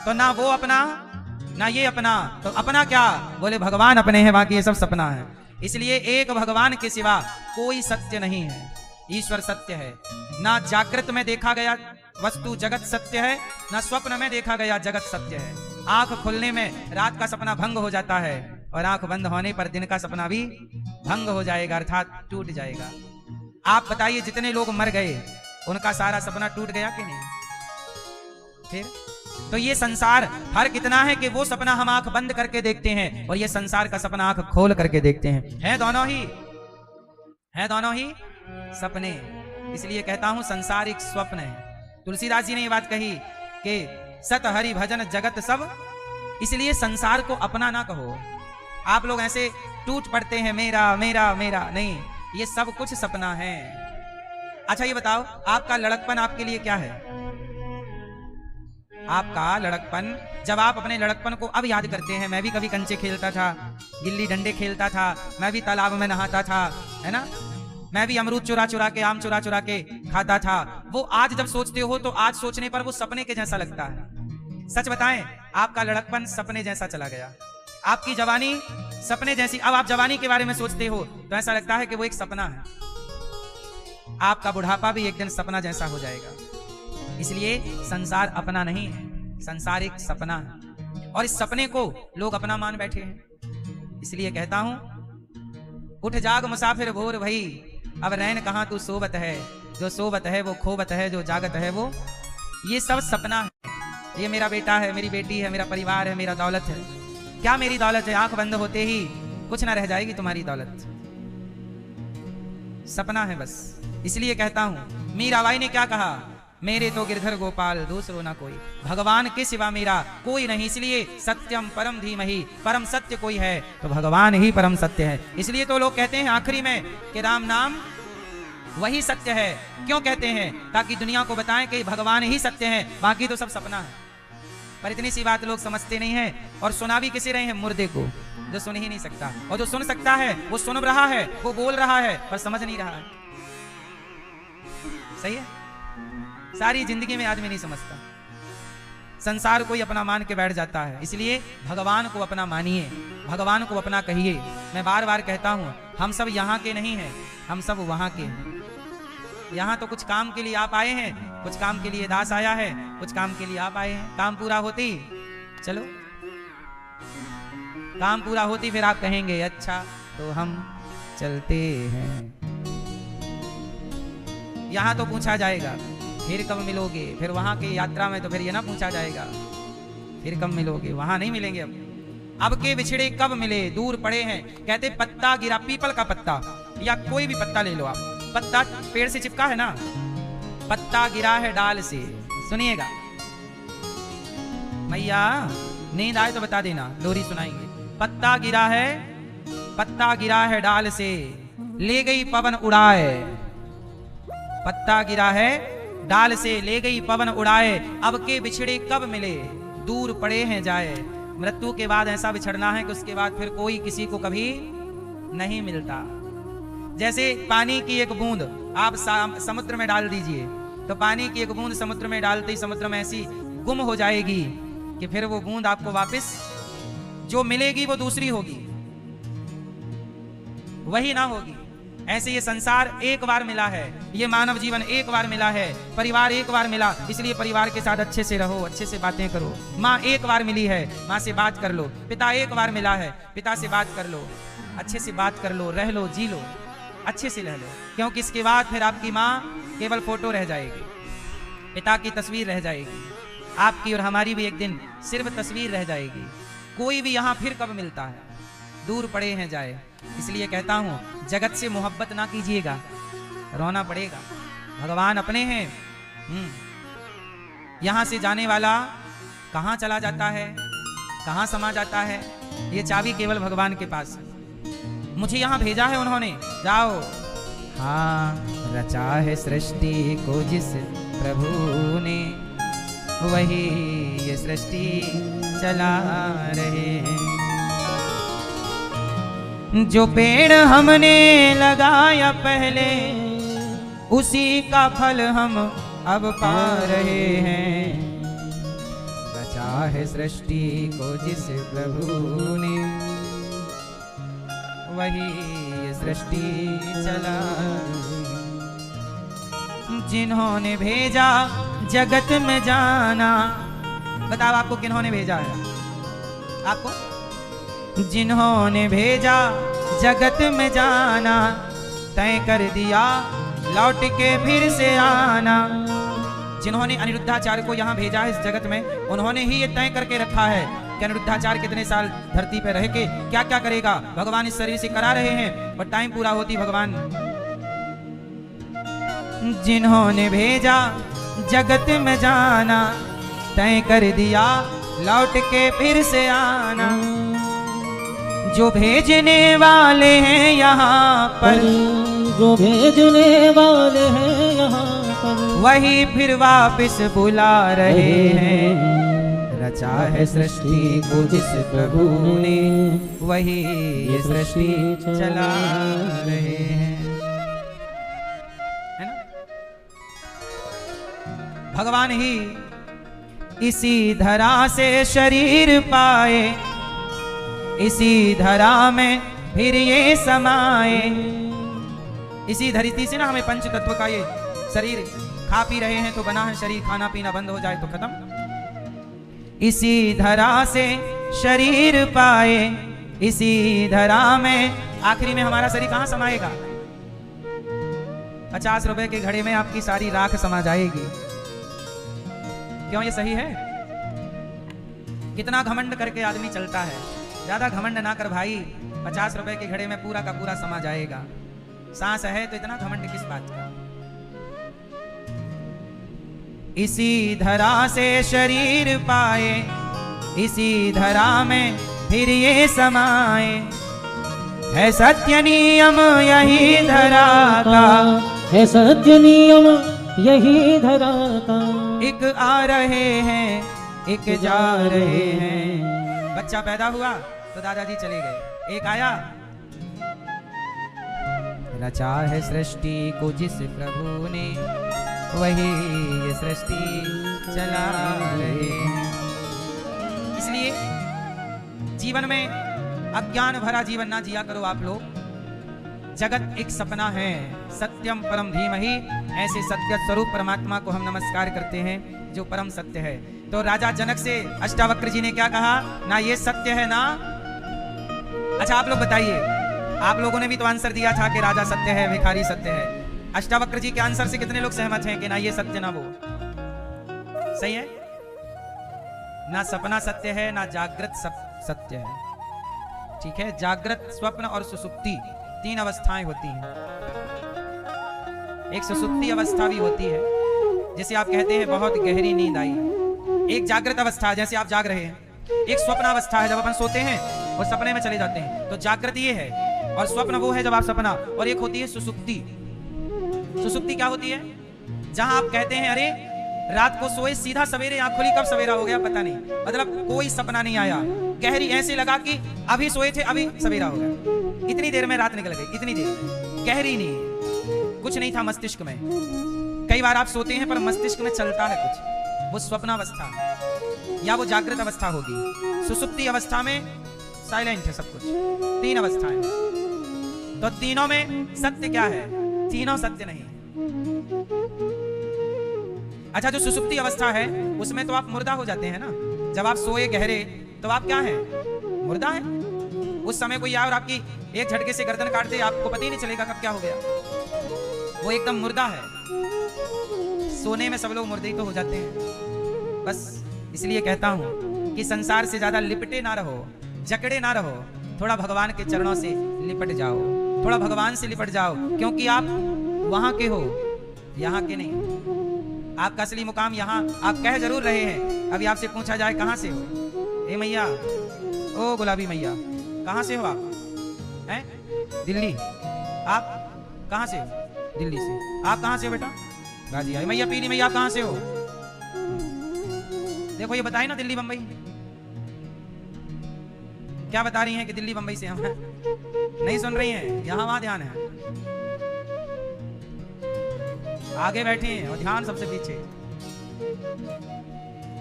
तो ना वो अपना ना ये अपना, तो अपना क्या? बोले भगवान अपने हैं, बाकी ये सब सपना है। इसलिए एक भगवान के सिवा कोई सत्य नहीं है। ईश्वर सत्य है। ना जागृत में देखा गया वस्तु जगत सत्य है, ना स्वप्न में देखा गया जगत सत्य है। आंख खुलने में रात का सपना भंग हो जाता है, और आंख बंद होने पर दिन का सपना भी भंग हो जाएगा, अर्थात टूट जाएगा। आप बताइए, जितने लोग मर गए उनका सारा सपना टूट गया कि नहीं? फिर तो ये संसार फर्क इतना है कि वो सपना हम आंख बंद करके देखते हैं, और ये संसार का सपना आंख खोल करके देखते हैं। है दोनों ही सपने। इसलिए कहता हूं संसार एक स्वप्न है। तुलसीदास जी ने ये बात कही कि सत हरि भजन जगत सब, इसलिए संसार को अपना ना कहो। आप लोग ऐसे टूट पड़ते हैं, मेरा मेरा मेरा, नहीं, ये सब कुछ सपना है। अच्छा ये बताओ, आपका लड़कपन आपके लिए क्या है? आपका लड़कपन, जब आप अपने लड़कपन को अब याद करते हैं, मैं भी कभी कंचे खेलता था, गिल्ली डंडे खेलता था, मैं भी तालाब में नहाता था, है ना, मैं भी अमरूद चुरा चुरा के, आम चुरा चुरा के खाता था। वो आज जब सोचते हो तो आज सोचने पर वो सपने के जैसा लगता है। सच बताएं, आपका लड़कपन सपने जैसा चला गया, आपकी जवानी सपने जैसी। अब आप जवानी के बारे में सोचते हो तो ऐसा लगता है कि वो एक सपना है। आपका बुढ़ापा भी एक दिन सपना जैसा हो जाएगा। इसलिए संसार अपना नहीं है, संसार एक सपना है, और इस सपने को लोग अपना मान बैठे हैं। इसलिए कहता हूं, उठ जाग मुसाफिर भोर भई, अब रैन कहां तू सोबत है, जो सोबत है वो खोबत है, जो जागत है वो। ये सब सपना है। ये मेरा बेटा है, मेरी बेटी है, मेरा परिवार है, मेरा दौलत है। क्या मेरी दौलत है? आंख बंद होते ही कुछ ना रह जाएगी तुम्हारी दौलत। सपना है बस। इसलिए कहता हूं, मीराबाई ने क्या कहा, मेरे तो गिरधर गोपाल दूसरो ना कोई, भगवान के सिवा मेरा कोई नहीं। इसलिए सत्यम परम धीमहि, परम सत्य कोई है तो भगवान ही परम सत्य है। इसलिए तो लोग कहते हैं आखिरी में कि राम नाम वही सत्य है। क्यों कहते हैं? ताकि दुनिया को बताएं कि भगवान ही सत्य है, बाकी तो सब सपना है। पर इतनी सी बात लोग समझते नहीं है, और सुना भी किसे रहे हैं? मुर्दे को, जो सुन ही नहीं सकता। और जो सुन सकता है वो सुन रहा है, वो बोल रहा है, पर समझ नहीं रहा है। सही है? सारी जिंदगी में आदमी नहीं समझता, संसार को ही अपना मान के बैठ जाता है। इसलिए भगवान को अपना मानिए, भगवान को अपना कहिए। मैं बार बार कहता हूं, हम सब यहाँ के नहीं हैं, हम सब वहां के हैं। यहाँ तो कुछ काम के लिए आप आए हैं, कुछ काम के लिए दास आया है, कुछ काम के लिए आप आए हैं। काम पूरा होती, चलो काम पूरा होती फिर आप कहेंगे अच्छा तो हम चलते हैं। यहाँ तो पूछा जाएगा फिर कब मिलोगे, फिर वहां की यात्रा में तो फिर ये ना पूछा जाएगा फिर कब मिलोगे, वहां नहीं मिलेंगे। अब के बिछड़े कब मिले, दूर पड़े हैं। कहते पत्ता गिरा, पीपल का पत्ता या कोई भी पत्ता ले लो आप, पत्ता पेड़ से चिपका है ना, पत्ता गिरा है डाल से। सुनिएगा, मैया नींद आए तो बता देना, लोरी सुनाएंगे। पत्ता गिरा है डाल से, ले गई पवन उड़ाए। पत्ता गिरा है डाल से, ले गई पवन उड़ाए। अब के बिछड़े कब मिले, दूर पड़े हैं जाए। मृत्यु के बाद ऐसा बिछड़ना है कि उसके बाद फिर कोई किसी को कभी नहीं मिलता। जैसे पानी की एक बूंद आप समुद्र में डाल दीजिए, तो पानी की एक बूंद समुद्र में डालते ही समुद्र में ऐसी गुम हो जाएगी कि फिर वो बूंद आपको वापस जो मिलेगी वो दूसरी होगी, वही ना होगी। ऐसे ये संसार एक बार मिला है, ये मानव जीवन एक बार मिला है, परिवार एक बार मिला, इसलिए परिवार के साथ अच्छे से रहो, अच्छे से बातें करो। माँ एक बार मिली है, माँ से बात कर लो। पिता एक बार मिला है, पिता से बात कर लो, अच्छे से बात कर लो, रह लो, जी लो, अच्छे से रह लो, क्योंकि इसके बाद फिर आपकी माँ केवल फोटो रह जाएगी, पिता की तस्वीर रह जाएगी, आपकी और हमारी भी एक दिन सिर्फ तस्वीर रह जाएगी। कोई भी यहाँ फिर कब मिलता है, दूर पड़े हैं जाए। इसलिए कहता हूं जगत से मोहब्बत ना कीजिएगा, रोना पड़ेगा। भगवान अपने हैं। यहां से जाने वाला कहां चला जाता है, कहां समा जाता है, ये चाबी केवल भगवान के पास है। मुझे यहां भेजा है उन्होंने, जाओ। हाँ, रचा है सृष्टि को जिस प्रभु ने, वही ये सृष्टि चला रहे हैं। जो पेड़ हमने लगाया पहले, उसी का फल हम अब पा रहे हैं। रचा है सृष्टि को जिस प्रभु ने, वही ये सृष्टि चला। जिन्होंने भेजा जगत में जाना, बताओ आपको किन्होंने भेजा है? आपको जिन्होंने भेजा जगत में जाना, तय कर दिया लौट के फिर से आना। जिन्होंने अनिरुद्धाचार्य को यहाँ भेजा है इस जगत में, उन्होंने ही ये तय करके रखा है कि अनिरुद्धाचार्य कितने साल धरती पर रह के क्या क्या करेगा। भगवान इस शरीर से करा रहे हैं और टाइम पूरा होती भगवान। जिन्होंने भेजा जगत में जाना, तय कर दिया लौट के फिर से आना। जो भेजने वाले हैं यहाँ पर, जो भेजने वाले हैं यहाँ पर, वही फिर वापस बुला रहे हैं। रचा है सृष्टि को जिस प्रभु ने, वही ये सृष्टि चला रहे हैं। है ना? भगवान ही इसी धरा से शरीर पाए, इसी धरा में फिर ये समाए। इसी धरती से ना हमें पंच तत्व का ये शरीर, खा पी रहे हैं तो बना है शरीर, खाना पीना बंद हो जाए तो खत्म। इसी धरा से शरीर पाए, इसी धरा में आखिरी में हमारा शरीर कहां समाएगा? 50 रुपए के घड़े में आपकी सारी राख समा जाएगी। क्यों ये सही है? कितना घमंड करके आदमी चलता है, ज्यादा घमंड ना कर भाई। 50 रुपए के घड़े में पूरा का पूरा समा जाएगा। सांस है तो इतना घमंड किस बात का? इसी धरा से शरीर पाए, इसी धरा में फिर ये समाए। है सत्य नियम यही धरा का, है सत्य नियम यही धरा का। एक आ रहे हैं, एक जा रहे हैं। बच्चा पैदा हुआ तो दादाजी चले गए, एक आया। रचा है सृष्टि को जिस प्रभु ने, वही ये सृष्टि चला रहे हैं। इसलिए जीवन में अज्ञान भरा जीवन ना जिया करो आप लोग। जगत एक सपना है, सत्यम परम धीमहि। ऐसे सत्य स्वरूप परमात्मा को हम नमस्कार करते हैं जो परम सत्य है। तो राजा जनक से अष्टावक्र जी ने क्या कहा? ना ये सत्य है ना। अच्छा आप लोग बताइए, आप लोगों ने भी तो आंसर दिया था कि राजा सत्य है, भिखारी सत्य है। अष्टावक्र जी के आंसर से कितने लोग सहमत हैं कि ना ये सत्य ना वो? सही है ना? सपना सत्य है ना जागृत सत्य है। ठीक है, जागृत, स्वप्न और सुसुप्ति 3 अवस्थाएं होती हैं। एक सुसुप्ति अवस्था भी होती है, जैसे आप कहते हैं बहुत गहरी नींद आई। एक जागृत अवस्था जैसे आप जाग रहे हैं। एक स्वप्न अवस्था है जब अपन सोते हैं और सपने में चले जाते हैं, तो जागृत ये है। और स्वप्न वो है जब आप सपना। और एक होती है सुसुप्ति। सुसुप्ति क्या होती है? जहां आप कहते हैं अरे रात को सोए, सीधा सवेरे आंख खुली, कब सवेरा हो गया पता नहीं, मतलब कोई सपना नहीं आया। गहरी ऐसे लगा कि अभी सोए थे, अभी सवेरा हो गया, इतनी देर में रात निकल गई, इतनी देर में। गहरी नहीं, कुछ नहीं था मस्तिष्क में। कई बार आप सोते हैं पर मस्तिष्क में चलता है कुछ, वो स्वप्नावस्था या वो जागृत अवस्था होगी। सुसुप्ति अवस्था में साइलेंट है सब कुछ। 3 अवस्थाएं, तो तीनों में सत्य क्या है? तीनों सत्य नहीं। अच्छा, जो सुसुप्ति अवस्था है उसमें तो आप मुर्दा हो जाते हैं ना। जब आप सोए गहरे तो आप क्या हैं? मुर्दा है। उस समय कोई आए और आपकी एक झटके से गर्दन काट दे, आपको पता ही नहीं चलेगा कब क्या हो गया, वो एकदम मुर्दा है। सोने में सब लोग मुर्दे ही तो हो जाते हैं। बस इसलिए कहता हूं कि संसार से ज्यादा लिपटे ना रहो, जकड़े ना रहो, थोड़ा भगवान के चरणों से लिपट जाओ, थोड़ा भगवान से लिपट जाओ, क्योंकि आप वहां के हो, यहाँ के नहीं। आपका असली मुकाम यहाँ। आप कह जरूर रहे हैं, अभी आपसे पूछा जाए कहां से हो, ए मैया, ओ गुलाबी मैया, कहां से हो आप? हैं? दिल्ली। आप कहां से हो? दिल्ली से। आप कहां से हो बेटा? गाजी आई। मैया पीली मैया, आप कहां से हो? देखो ये बताए ना, दिल्ली बंबई। क्या बता रही हैं कि दिल्ली बंबई से हम हैं? नहीं सुन रही हैं, यहां वहां ध्यान है। आगे बैठे हैं और ध्यान सबसे पीछे।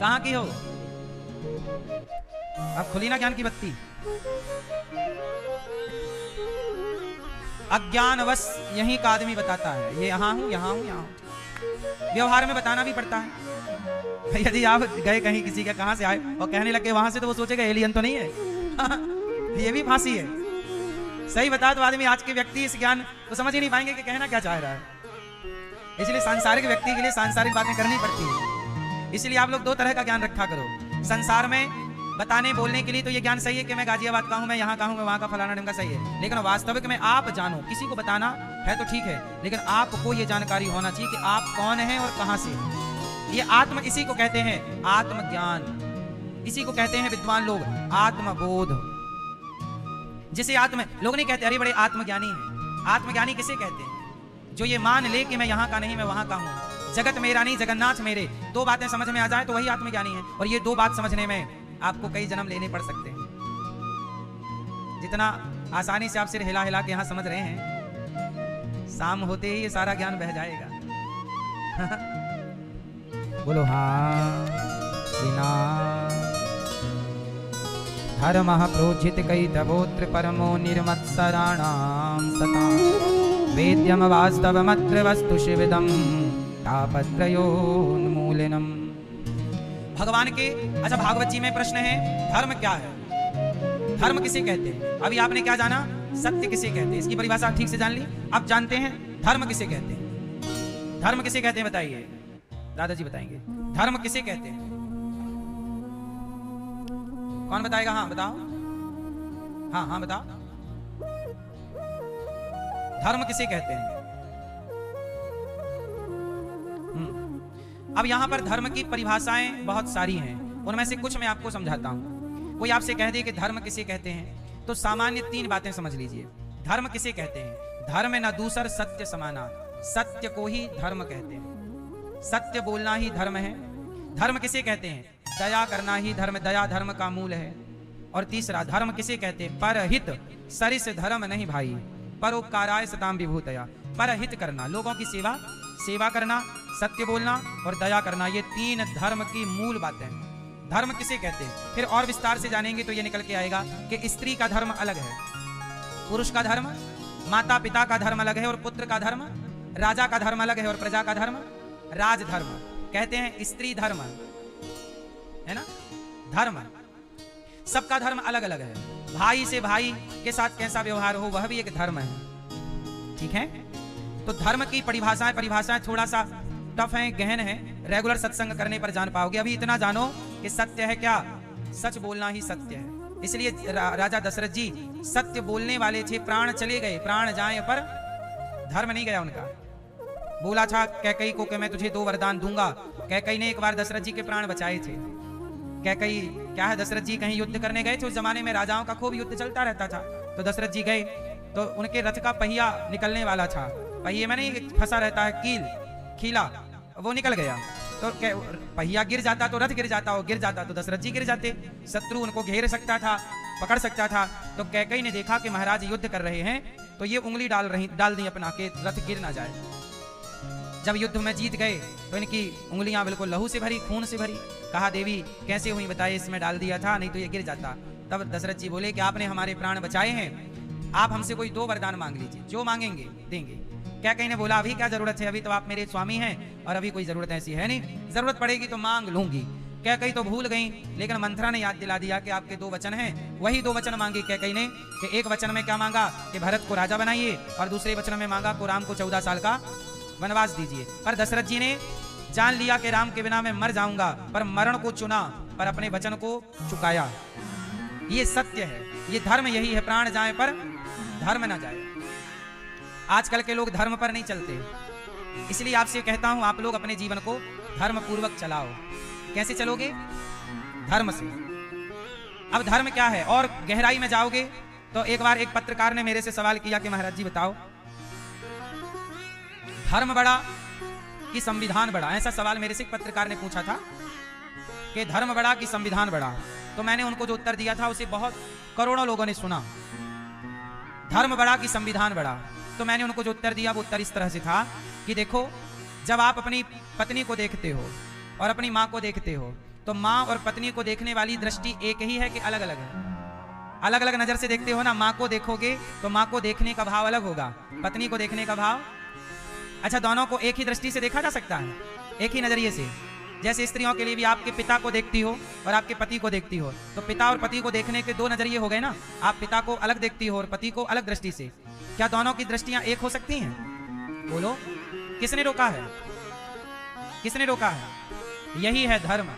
कहां की हो? अब खुली ना ज्ञान की बत्ती। अज्ञानवश यही का आदमी बताता है, ये यहां हूं, यहां हूं, यहां हूं। व्यवहार में बताना भी पड़ता है। यदि आप गए कहीं किसी के, कहां से आए, और कहने लगे वहां से, तो वो सोचेगा एलियन तो नहीं है। ये भी फांसी है। सही बता तो आदमी, आज के व्यक्ति इस ज्ञान को समझ ही नहीं पाएंगे कि कहना क्या चाह रहा है। इसलिए सांसारिक व्यक्ति के लिए सांसारिक बातें करनी पड़ती है। इसलिए आप लोग 2 तरह का ज्ञान रखा करो। संसार में बताने बोलने के लिए तो ये ज्ञान सही है कि मैं गाजियाबाद का हूं, मैं यहाँ का हूं, मैं वहां का फलाना ढंग का, सही है। लेकिन वास्तविक में आप जानो, किसी को बताना है तो ठीक है, लेकिन आपको ये जानकारी होना चाहिए कि आप कौन हैं और कहां से। ये आत्म, इसी को कहते हैं आत्मज्ञान, इसी को कहते हैं विद्वान लोग आत्मबोध। जिसे आत्म लोग नहीं कहते अरे बड़े आत्मज्ञानी हैं। आत्मज्ञानी किसे कहते हैं? जो ये मान ले कि मैं यहाँ का नहीं, मैं वहां का हूं, जगत मेरा नहीं, जगन्नाथ मेरे। 2 बातें समझ में आ जाए तो वही आत्मज्ञानी है। और ये 2 बात समझने में आपको कई जन्म लेने पड़ सकते हैं। जितना आसानी से आप सिर हिला हिला के यहां समझ रहे हैं, शाम होते ही ये सारा ज्ञान बह जाएगा। बोलो हाँ बिना धर्म प्रोजित कई तवोत्र परमो निर्मत्सराणाम सता वेद्यम वास्तवमत्र वस्तु शिविदम तापत्रयोन्मूलनम। भगवान के, अच्छा भागवत जी में प्रश्न है, धर्म क्या है? धर्म किसे कहते हैं? अभी आपने क्या जाना? सत्य किसे कहते हैं, इसकी परिभाषा ठीक से जान ली। अब जानते हैं धर्म किसे कहते हैं। धर्म किसे कहते हैं बताइए, दादाजी बताएंगे। धर्म किसे कहते हैं? कौन बताएगा? हाँ बताओ, हाँ हाँ बताओ, धर्म किसे कहते हैं? अब यहां पर धर्म की परिभाषाएं बहुत सारी हैं, उनमें से कुछ मैं आपको समझाता हूं। कोई आपसे कह दे कि धर्म किसे कहते हैं, तो सामान्य 3 बातें समझ लीजिए। धर्म किसे कहते हैं? धर्म न दूसर सत्य समाना, सत्य को ही धर्म कहते हैं। सत्य बोलना ही धर्म है। धर्म किसे कहते हैं? दया करना ही धर्म, दया धर्म का मूल है। और तीसरा, धर्म किसे कहते हैं? परहित सरिस धर्म नहीं भाई, परोपकाराय सताम विभूतया। परहित करना, लोगों की सेवा, सेवा करना, सत्य बोलना और दया करना, ये 3 धर्म की मूल बातें हैं। धर्म किसे कहते हैं? फिर और विस्तार से जानेंगे तो ये निकल के आएगा कि स्त्री का धर्म अलग है, पुरुष का धर्म, माता पिता का धर्म अलग है और पुत्र का धर्म, राजा का धर्म अलग है और प्रजा का धर्म राजधर्म। कहते हैं स्त्री धर्म है ना, धर्म सबका धर्म अलग अलग है। भाई से भाई के साथ कैसा व्यवहार हो वह भी एक धर्म है। ठीक है, तो धर्म की परिभाषाएं थोड़ा सा टफ है, गहन है, रेगुलर सत्संग करने पर जान पाओगे। अभी इतना जानो कि सत्य है क्या? सच बोलना ही सत्य है। इसलिए राजा दशरथ जी सत्य बोलने वाले थे, प्राण चले गए, प्राण जाए पर धर्म नहीं गया उनका। बोला था कैकई को कि मैं तुझे 2 वरदान दूंगा। कैकई ने एक बार दशरथ जी के प्राण बचाए थे। कैकई क्या है, दशरथ जी कहीं युद्ध करने गए थे, उस जमाने में राजाओं का खूब युद्ध चलता रहता था। तो दशरथ जी गए तो उनके रथ का पहिया निकलने वाला था, पहिए में नहीं फंसा रहता है कील, खीला, वो निकल गया। तो पहिया गिर जाता तो रथ गिर जाता, और गिर जाता तो दशरथ जी गिर जाते। शत्रु उनको घेर सकता था, पकड़ सकता था। तो कैकेयी ने देखा कि महाराज युद्ध कर रहे हैं, तो ये उंगली डाल दी अपना के रथ गिर ना जाए। जब युद्ध में जीत गए तो इनकी उंगलियां बिल्कुल लहू से भरी, खून से भरी। कहा देवी कैसे हुई बताइए, इसमें डाल दिया था, नहीं तो ये गिर जाता। तब दशरथ जी बोले कि आपने हमारे प्राण बचाए हैं, आप हमसे कोई 2 वरदान मांग लीजिए, जो मांगेंगे देंगे। कैकेयी ने बोला अभी क्या जरूरत है, अभी तो आप मेरे स्वामी हैं और अभी कोई जरूरत ऐसी है नहीं, जरूरत पड़ेगी तो मांग लूंगी। कैकेयी तो भूल गई, लेकिन मंथरा ने याद दिला दिया कि आपके 2 वचन हैं। वही 2 वचन मांगी कैकेयी ने, कि एक वचन में क्या मांगा कि भरत को राजा बनाइए, और दूसरे वचन में मांगा को राम को 14 साल का वनवास दीजिए। पर दशरथ जी ने जान लिया कि राम के बिना मैं मर जाऊंगा, पर मरण को चुना, पर अपने वचन को चुकाया। ये सत्य है, ये धर्म यही है, प्राण जाए पर धर्म ना जाए। आजकल के लोग धर्म पर नहीं चलते, इसलिए आपसे कहता हूं आप लोग अपने जीवन को धर्म पूर्वक चलाओ। कैसे चलोगे? धर्म से। अब धर्म क्या है और गहराई में जाओगे तो एक बार एक पत्रकार ने मेरे से सवाल किया कि महाराज जी बताओ, धर्म बड़ा कि संविधान बड़ा? ऐसा सवाल मेरे से एक पत्रकार ने पूछा था कि धर्म बड़ा कि संविधान बड़ा। तो मैंने उनको जो उत्तर दिया था उसे बहुत करोड़ों लोगों ने सुना, धर्म बड़ा कि संविधान बड़ा। तो मैंने उनको जो उत्तर दिया वो उत्तर इस तरह से था कि देखो, जब आप अपनी पत्नी को देखते हो और अपनी माँ को देखते हो, तो माँ और पत्नी को देखने वाली दृष्टि एक ही है कि अलग अलग है? अलग अलग नजर से देखते हो ना। माँ को देखोगे तो माँ को देखने का भाव अलग होगा, पत्नी को देखने का भाव। अच्छा, दोनों को एक ही दृष्टि से देखा जा सकता है, एक ही नजरिए से? जैसे स्त्रियों के लिए भी आपके पिता को देखती हो और आपके पति को देखती हो, तो पिता और पति को देखने के 2 नजरिए हो गए ना। आप पिता को अलग देखती हो और पति को अलग दृष्टि से। क्या दोनों की दृष्टियां एक हो सकती हैं? बोलो, किसने रोका है? किसने रोका है? यही है धर्म।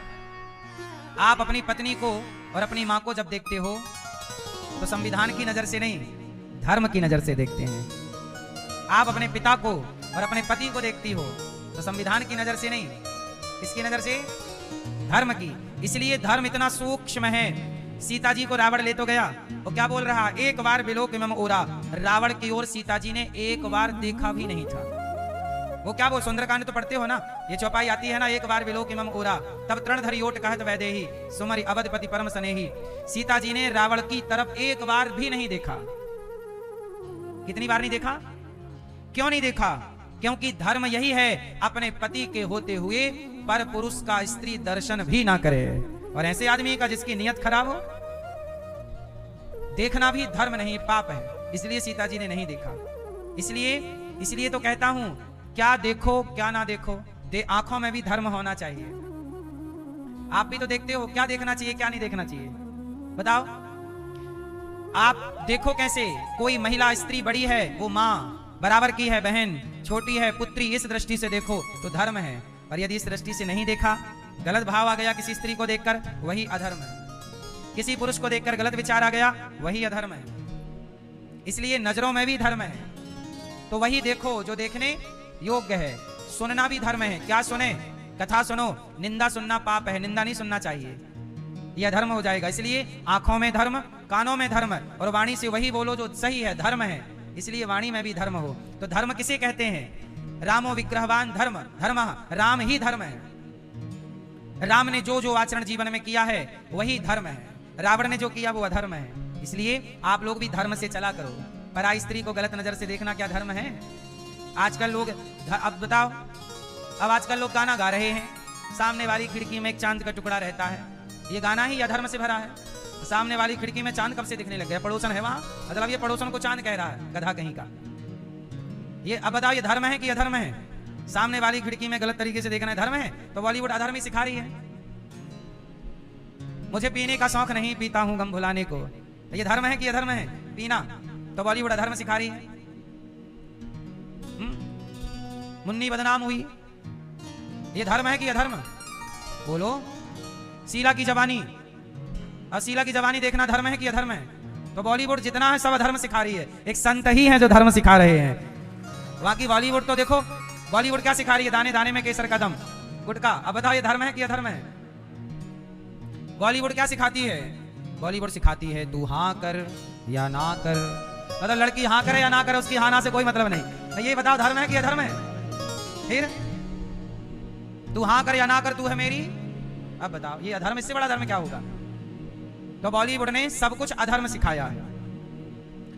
आप अपनी पत्नी को और अपनी माँ को जब देखते हो तो संविधान की नजर से नहीं, धर्म की नजर से देखते हैं। आप अपने पिता को और अपने पति को देखती हो तो संविधान की नजर से नहीं, किसकी नजर से? धर्म की। इसलिए धर्म इतना सूक्ष्म है। सीता जी को रावण ले तो गया, वो क्या बोल रहा? एक बार बिलोक मम ओरा। रावण की ओर सीता जी ने एक बार देखा भी नहीं था। वो क्या बोल, सुंदरकांड तो पढ़ते हो ना, ये चौपाई आती है ना, एक बार बिलोक मम ओरा, तब तृण धरि ओट कहत वैदेही, सुमरि अवधपति परम स्नेही। सीता जी ने रावण की तरफ एक बार भी नहीं देखा। कितनी बार नहीं देखा? क्यों नहीं देखा? क्योंकि धर्म यही है, अपने पति के होते हुए पर पुरुष का स्त्री दर्शन भी ना करे। और ऐसे आदमी का जिसकी नियत खराब हो, देखना भी धर्म नहीं, पाप है। इसलिए सीता जी ने नहीं देखा। इसलिए तो कहता हूं, क्या देखो क्या ना देखो, आंखों में भी धर्म होना चाहिए। आप भी तो देखते हो, क्या देखना चाहिए क्या नहीं देखना चाहिए, बताओ? आप देखो कैसे? कोई महिला स्त्री बड़ी है, वो माँ बराबर की है, बहन छोटी है, पुत्री, इस दृष्टि से देखो तो धर्म है। पर यदि इस दृष्टि से नहीं देखा, गलत भाव आ गया किसी स्त्री को देखकर, वही अधर्म है। किसी पुरुष को देखकर गलत विचार आ गया, वही अधर्म है। इसलिए नजरों में भी धर्म है। तो वही देखो जो देखने योग्य है। सुनना भी धर्म है। क्या सुने? कथा सुनो। निंदा सुनना पाप है, निंदा नहीं सुनना चाहिए, यह धर्म हो जाएगा। इसलिए आंखों में धर्म, कानों में धर्म, और वाणी से वही बोलो जो सही है, धर्म है। इसलिए वाणी में भी धर्म हो। तो धर्म किसे कहते हैं? रामो विग्रहवान धर्म, धर्म राम ही धर्म है। राम ने जो जो आचरण जीवन में किया है वही धर्म है। रावण ने जो किया वो अधर्म है। इसलिए आप लोग भी धर्म से चला करो। पराई स्त्री को गलत नजर से देखना क्या धर्म है? आजकल लोग, अब बताओ, अब आजकल लोग गाना गा रहे हैं, सामने वाली खिड़की में एक चांद का टुकड़ा रहता है। ये गाना ही अधर्म से भरा है। सामने वाली खिड़की में चांद कब से दिखने लग गया? पड़ोसन है वहां, मतलब ये पड़ोसन को चांद कह रहा है, गधा कहीं का। ये अब बताओ, ये धर्म है कि अधर्म है? सामने वाली खिड़की में गलत तरीके से देखना है, धर्म है? तो बॉलीवुड अधर्म ही सिखा रही है। मुझे पीने का शौक नहीं, पीता हूं गम भुलाने को, ये धर्म है कि अधर्म है? पीना। तो बॉलीवुड अधर्म सिखा रही है। मुन्नी बदनाम हुई, ये धर्म है कि अधर्म? बोलो। शीला की जवानी, और शीला की जवानी देखना धर्म है कि अधर्म है? तो बॉलीवुड जितना है सब अधर्म सिखा रही है। एक संत ही है जो धर्म सिखा रहे हैं। बाकी बॉलीवुड तो देखो, बॉलीवुड क्या सिखा रही है? दाने दाने में केसर कदम, गुटखा। अब बताओ ये धर्म है कि अधर्म है? बॉलीवुड क्या सिखाती है? बॉलीवुड सिखाती है तू हाँ कर या ना कर, मतलब लड़की हाँ करे या ना करे, उसकी हाँ ना से कोई मतलब नहीं। ये बताओ धर्म है कि अधर्म है? फिर तू हाँ कर या ना कर, तू है मेरी। अब बताओ ये अधर्म, इससे बड़ा धर्म क्या होगा? तो बॉलीवुड ने सब कुछ अधर्म सिखाया है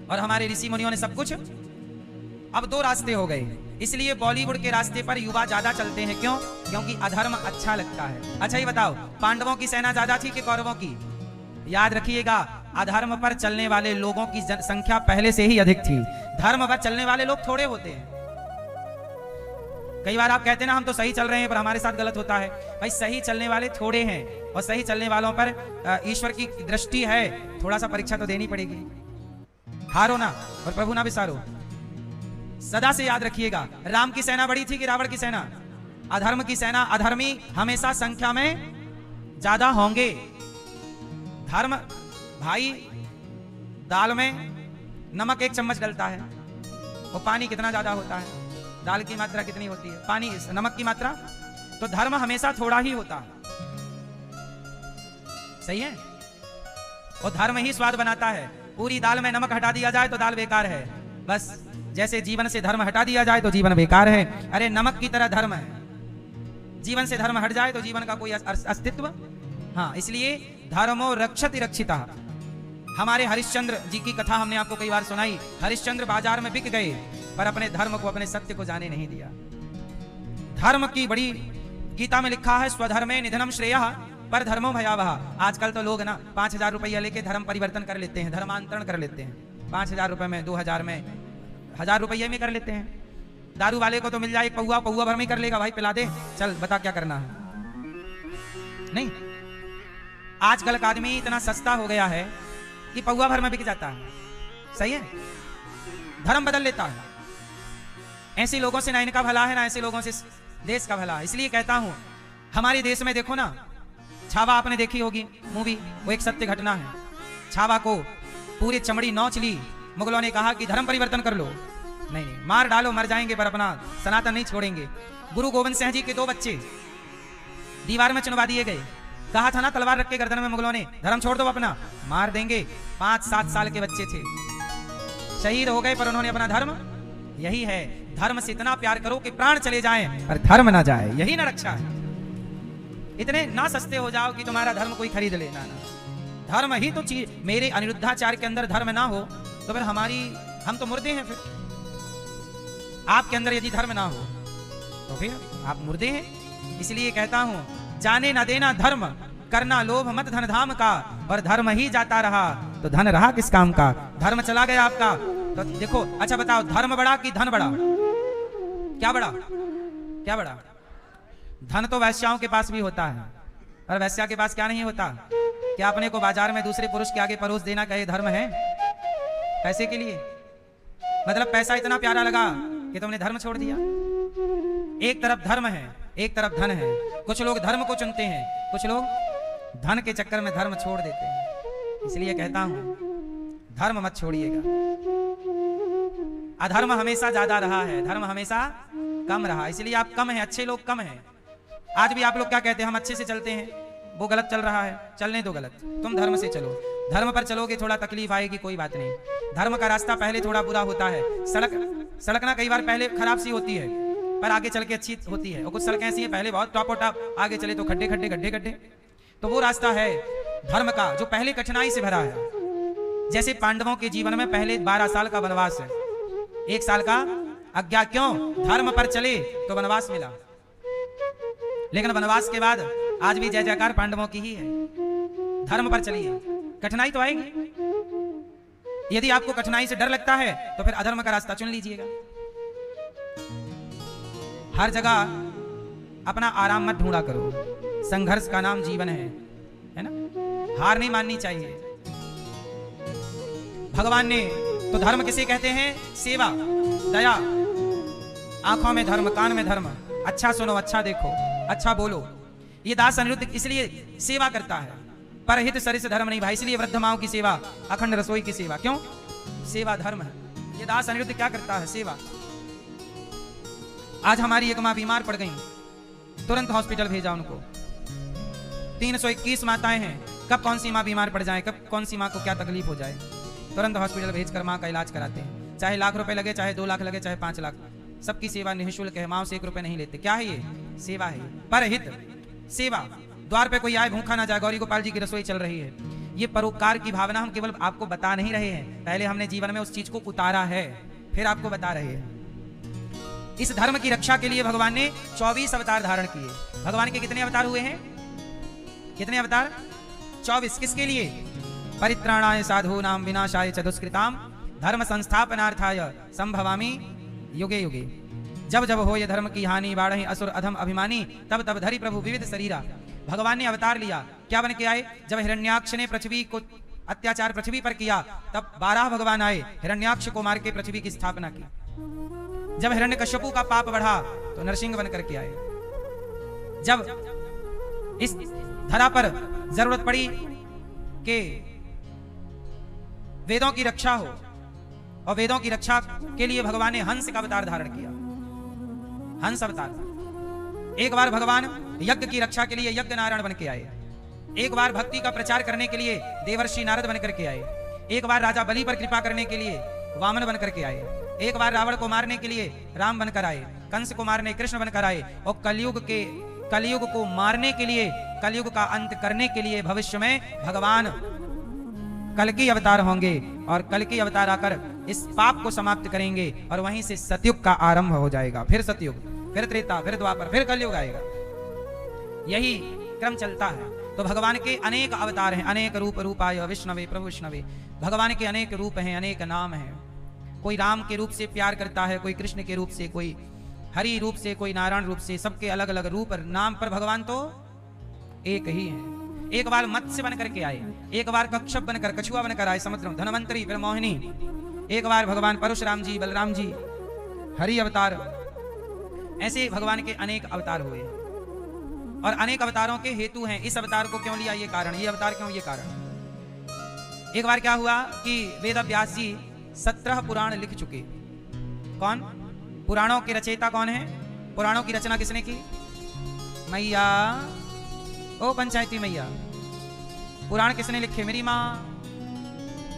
और हमारे ऋषि मुनियों ने सब कुछ। अब दो रास्ते हो गए, इसलिए बॉलीवुड के रास्ते पर युवा ज्यादा चलते हैं। क्यों? क्योंकि अधर्म अच्छा लगता है। अच्छा ये बताओ, पांडवों की सेना ज्यादा थी कि कौरवों की? याद रखिएगा, अधर्म पर चलने वाले लोगों की संख्या पहले से ही अधिक थी। धर्म पर चलने वाले लोग थोड़े होते हैं। कई बार आप कहते हैं ना हम तो सही चल रहे हैं पर हमारे साथ गलत होता है। भाई सही चलने वाले थोड़े हैं और सही चलने वालों पर ईश्वर की दृष्टि है। थोड़ा सा परीक्षा तो देनी पड़ेगी। हारो ना और प्रभु ना विसारो। सदा से याद रखिएगा, राम की सेना बड़ी थी कि रावण की सेना? अधर्म की सेना, अधर्मी हमेशा संख्या में ज्यादा होंगे। धर्म, भाई दाल में नमक 1 चम्मच डलता है, वो पानी कितना ज्यादा होता है? दाल की मात्रा कितनी होती है? पानी, नमक की मात्रा। तो धर्म हमेशा थोड़ा ही होता है। सही है? और धर्म ही स्वाद बनाता है। पूरी दाल में नमक हटा दिया जाए तो दाल बेकार है। बस जैसे जीवन से धर्म हटा दिया जाए तो जीवन बेकार है। अरे नमक की तरह धर्म है, जीवन से धर्म हट जाए तो जीवन का कोई अस्तित्व। हाँ, इसलिए धर्मो रक्षति रक्षिता। हमारे हरिश्चंद्र जी की कथा हमने आपको कई बार सुनाई। हरिश्चंद्र बाजार में बिक गए पर अपने धर्म को, अपने सत्य को जाने नहीं दिया। धर्म की बड़ी गीता में लिखा है, स्वधर्मे निधनम श्रेयः पर धर्मो भयावह। आजकल तो लोग ना 5,000 रुपया लेके धर्म परिवर्तन कर लेते हैं, धर्मांतरण कर लेते हैं। 5,000 रुपए में, 2,000 में, 1,000 रुपये में कर लेते हैं। दारू वाले को तो मिल जाए पौआ, पौआ भर में कर लेगा, भाई पिला दे, चल बता क्या करना है। नहीं, आजकल का आदमी इतना सस्ता हो गया है कि पौआ भर में बिक जाता है। सही है? धर्म बदल लेता है। ऐसे लोगों से ना इनका भला है, ना ऐसे लोगों से देश का भला है। इसलिए कहता हूं, हमारे देश में देखो ना, छावा आपने देखी होगी मूवी, वो एक सत्य घटना है। छावा को पूरी चमड़ी नोच ली, मुगलों ने कहा कि धर्म परिवर्तन कर लो। नहीं नहीं, मार डालो, मर जाएंगे पर अपना सनातन नहीं छोड़ेंगे। गुरु गोविंद सिंह जी के 2 बच्चे दीवार में चुनवा दिए गए। कहा था ना तलवार रख के गर्दन में मुगलों ने, धर्म छोड़ दो अपना, मार देंगे। 5-7 साल के बच्चे थे, शहीद हो गए पर उन्होंने अपना धर्म। यही है, धर्म से इतना प्यार करो कि प्राण चले जाएं पर धर्म ना जाए। यही ना रक्षा है। इतने ना सस्ते हो जाओ कि तुम्हारा धर्म कोई खरीद ले। ना, धर्म ही तो चीज। मेरे अनिरुद्धाचार्य के अंदर धर्म ना हो तो फिर हम तो मुर्दे हैं। फिर आपके अंदर यदि धर्म ना हो तो फिर आप मुर्दे हैं। इसलिए कहता हूं, जाने ना देना धर्म, करना लोभ मत धन धाम का, और धर्म ही जाता रहा तो धन रहा किस काम का? धर्म चला गया आपका तो देखो। अच्छा बताओ, धर्म बड़ा कि धन बड़ा? क्या बड़ा? क्या बड़ा? धन तो वैश्याओं के पास भी होता है, पर वैश्या के पास क्या नहीं होता? क्या अपने को बाजार में दूसरे पुरुष के आगे परोस देना कहे धर्म है? पैसे के लिए, मतलब पैसा इतना प्यारा लगा कि तुमने धर्म छोड़ दिया। एक तरफ धर्म है, एक तरफ धन है। कुछ लोग धर्म को चुनते हैं, कुछ लोग धन के चक्कर में धर्म छोड़ देते हैं। इसलिए कहता हूं, धर्म मत छोड़िएगा। अधर्म हमेशा ज्यादा रहा है, धर्म हमेशा कम रहा। इसलिए आप कम हैं, अच्छे लोग कम हैं। आज भी आप लोग क्या कहते हैं, हम अच्छे से चलते हैं, वो गलत चल रहा है, चलने दो गलत, तुम धर्म से चलो। धर्म पर चलोगे थोड़ा तकलीफ आएगी, कोई बात नहीं। धर्म का रास्ता पहले थोड़ा बुरा होता है। सड़क ना कई बार पहले खराब सी होती है पर आगे चल के अच्छी होती है, और कुछ सड़कें ऐसी हैं पहले बहुत टॉप और टॉप, आगे चले तो खड्डे खड्डे गड्ढे गड्ढे। तो वो रास्ता है धर्म का जो पहले कठिनाई से भरा है। जैसे पांडवों के जीवन में पहले 12 साल का वनवास है, 1 साल का अज्ञा। क्यों? धर्म पर चले तो वनवास मिला। लेकिन वनवास के बाद आज भी जय जयकार पांडवों की ही है। धर्म पर चलिए, कठिनाई तो आएगी। यदि आपको कठिनाई से डर लगता है तो फिर अधर्म का रास्ता चुन लीजिएगा। हर जगह अपना आराम मत ढूंढा करो। संघर्ष का नाम जीवन है ना? हार नहीं माननी चाहिए। भगवान ने तो धर्म किसे कहते हैं? सेवा, दया। आंखों में धर्म, कान में धर्म, अच्छा सुनो, अच्छा देखो, अच्छा बोलो। ये दास अनिरुद्ध इसलिए सेवा करता है, परहित सरिस धर्म नहीं भाई। इसलिए वृद्ध माओं की सेवा, अखंड रसोई की सेवा। क्यों? सेवा धर्म है। ये दास अनिरुद्ध क्या करता है? सेवा। आज हमारी एक माँ बीमार पड़ गई, तुरंत हॉस्पिटल भेजा उनको। 321 माताएं हैं, कब कौन सी माँ बीमार पड़ जाए, कब कौन सी माँ को क्या तकलीफ हो जाए, तुरंत हॉस्पिटल भेजकर माँ का इलाज कराते हैं। चाहे लाख रुपए लगे, चाहे 2 लाख लगे, चाहे 5 लाख, सबकी सेवा निःशुल्क है, मां से 1 रुपए नहीं लेते। क्या है ये? सेवा है, परहित सेवा। द्वार पे कोई आए भूखा ना जाए, गौरी गोपाल जी की रसोई चल रही है, ये परोपकार की भावना हम केवल आपको बता नहीं रहे हैं, पहले हमने जीवन में उस चीज को उतारा है, फिर आपको बता रहे हैं। इस धर्म की रक्षा के लिए भगवान ने 24 अवतार धारण किए। भगवान के कितने अवतार हुए हैं? कितने अवतार? 24। किसके लिए? परित्राणाय साधूनां विनाशाय च दुष्कृतां धर्म संस्थापनार्थाय संभवामि युगे युगे। जब जब हो ये धर्म की हानि, बाढ़हि असुर अधम अभिमानी, तब तब धरि प्रभु विविध शरीरा। भगवान ने अवतार लिया, क्या बन के आए? जब हिरण्याक्ष ने पृथ्वी को अत्याचार पृथ्वी पर किया, तब 12 भगवान आए, हिरण्याक्ष को मार के पृथ्वी की स्थापना की। जब हिरण्यकश्यपु का पाप बढ़ा तो नरसिंह बन करके आए। जब इस धरा पर जरूरत पड़ी कि वेदों की रक्षा हो, और वेदों की रक्षा के लिए भगवान ने हंस का अवतार धारण किया, हंस अवतार। एक बार भगवान यज्ञ की रक्षा के लिए यज्ञ नारायण बन के आए, एक बार भक्ति का प्रचार करने के लिए देवर्षि नारद बन करके आए, एक बार राजा बलि पर कृपा करने के लिए वामन बन करके आए, एक बार रावण को मारने के लिए राम बनकर आए, कंस को मारने कृष्ण बनकर आए, और कलयुग को मारने के लिए, कलयुग का अंत करने के लिए भविष्य में भगवान कल्कि अवतार होंगे, और कल्कि अवतार आकर इस पाप को समाप्त करेंगे, और वहीं से सतयुग का आरंभ हो जाएगा। फिर सतयुग, फिर त्रेता, फिर द्वापर, फिर कलयुग आएगा। यही क्रम चलता है। तो भगवान के अनेक अवतार हैं, अनेक रूप रूपाय विष्णवे प्रभु विष्णवे। भगवान के अनेक रूप हैं, अनेक नाम हैं। कोई राम के रूप से प्यार करता है, कोई कृष्ण के रूप से, कोई हरि रूप से, कोई नारायण रूप से, सबके अलग अलग रूप नाम पर भगवान तो एक ही है। एक बार मत्स्य बनकर के आए, एक बार कच्छप बनकर, कछुआ बनकर आए समुद्र में, धनवंतरी, फिर मोहिनी। एक बार भगवान परशुराम जी, बलराम जी, हरि अवतार। ऐसे भगवान के अनेक अवतार हुए, और अनेक अवतारों के हेतु हैं। इस अवतार को क्यों लिया, ये कारण, ये अवतार क्यों, ये कारण। एक बार क्या हुआ कि वेद व्यास जी 17 पुराण लिख चुके। कौन? पुराणों के रचयिता कौन है? पुराणों की रचना किसने की? मैया, ओ पंचायती मैया, पुराण किसने लिखे? मेरी माँ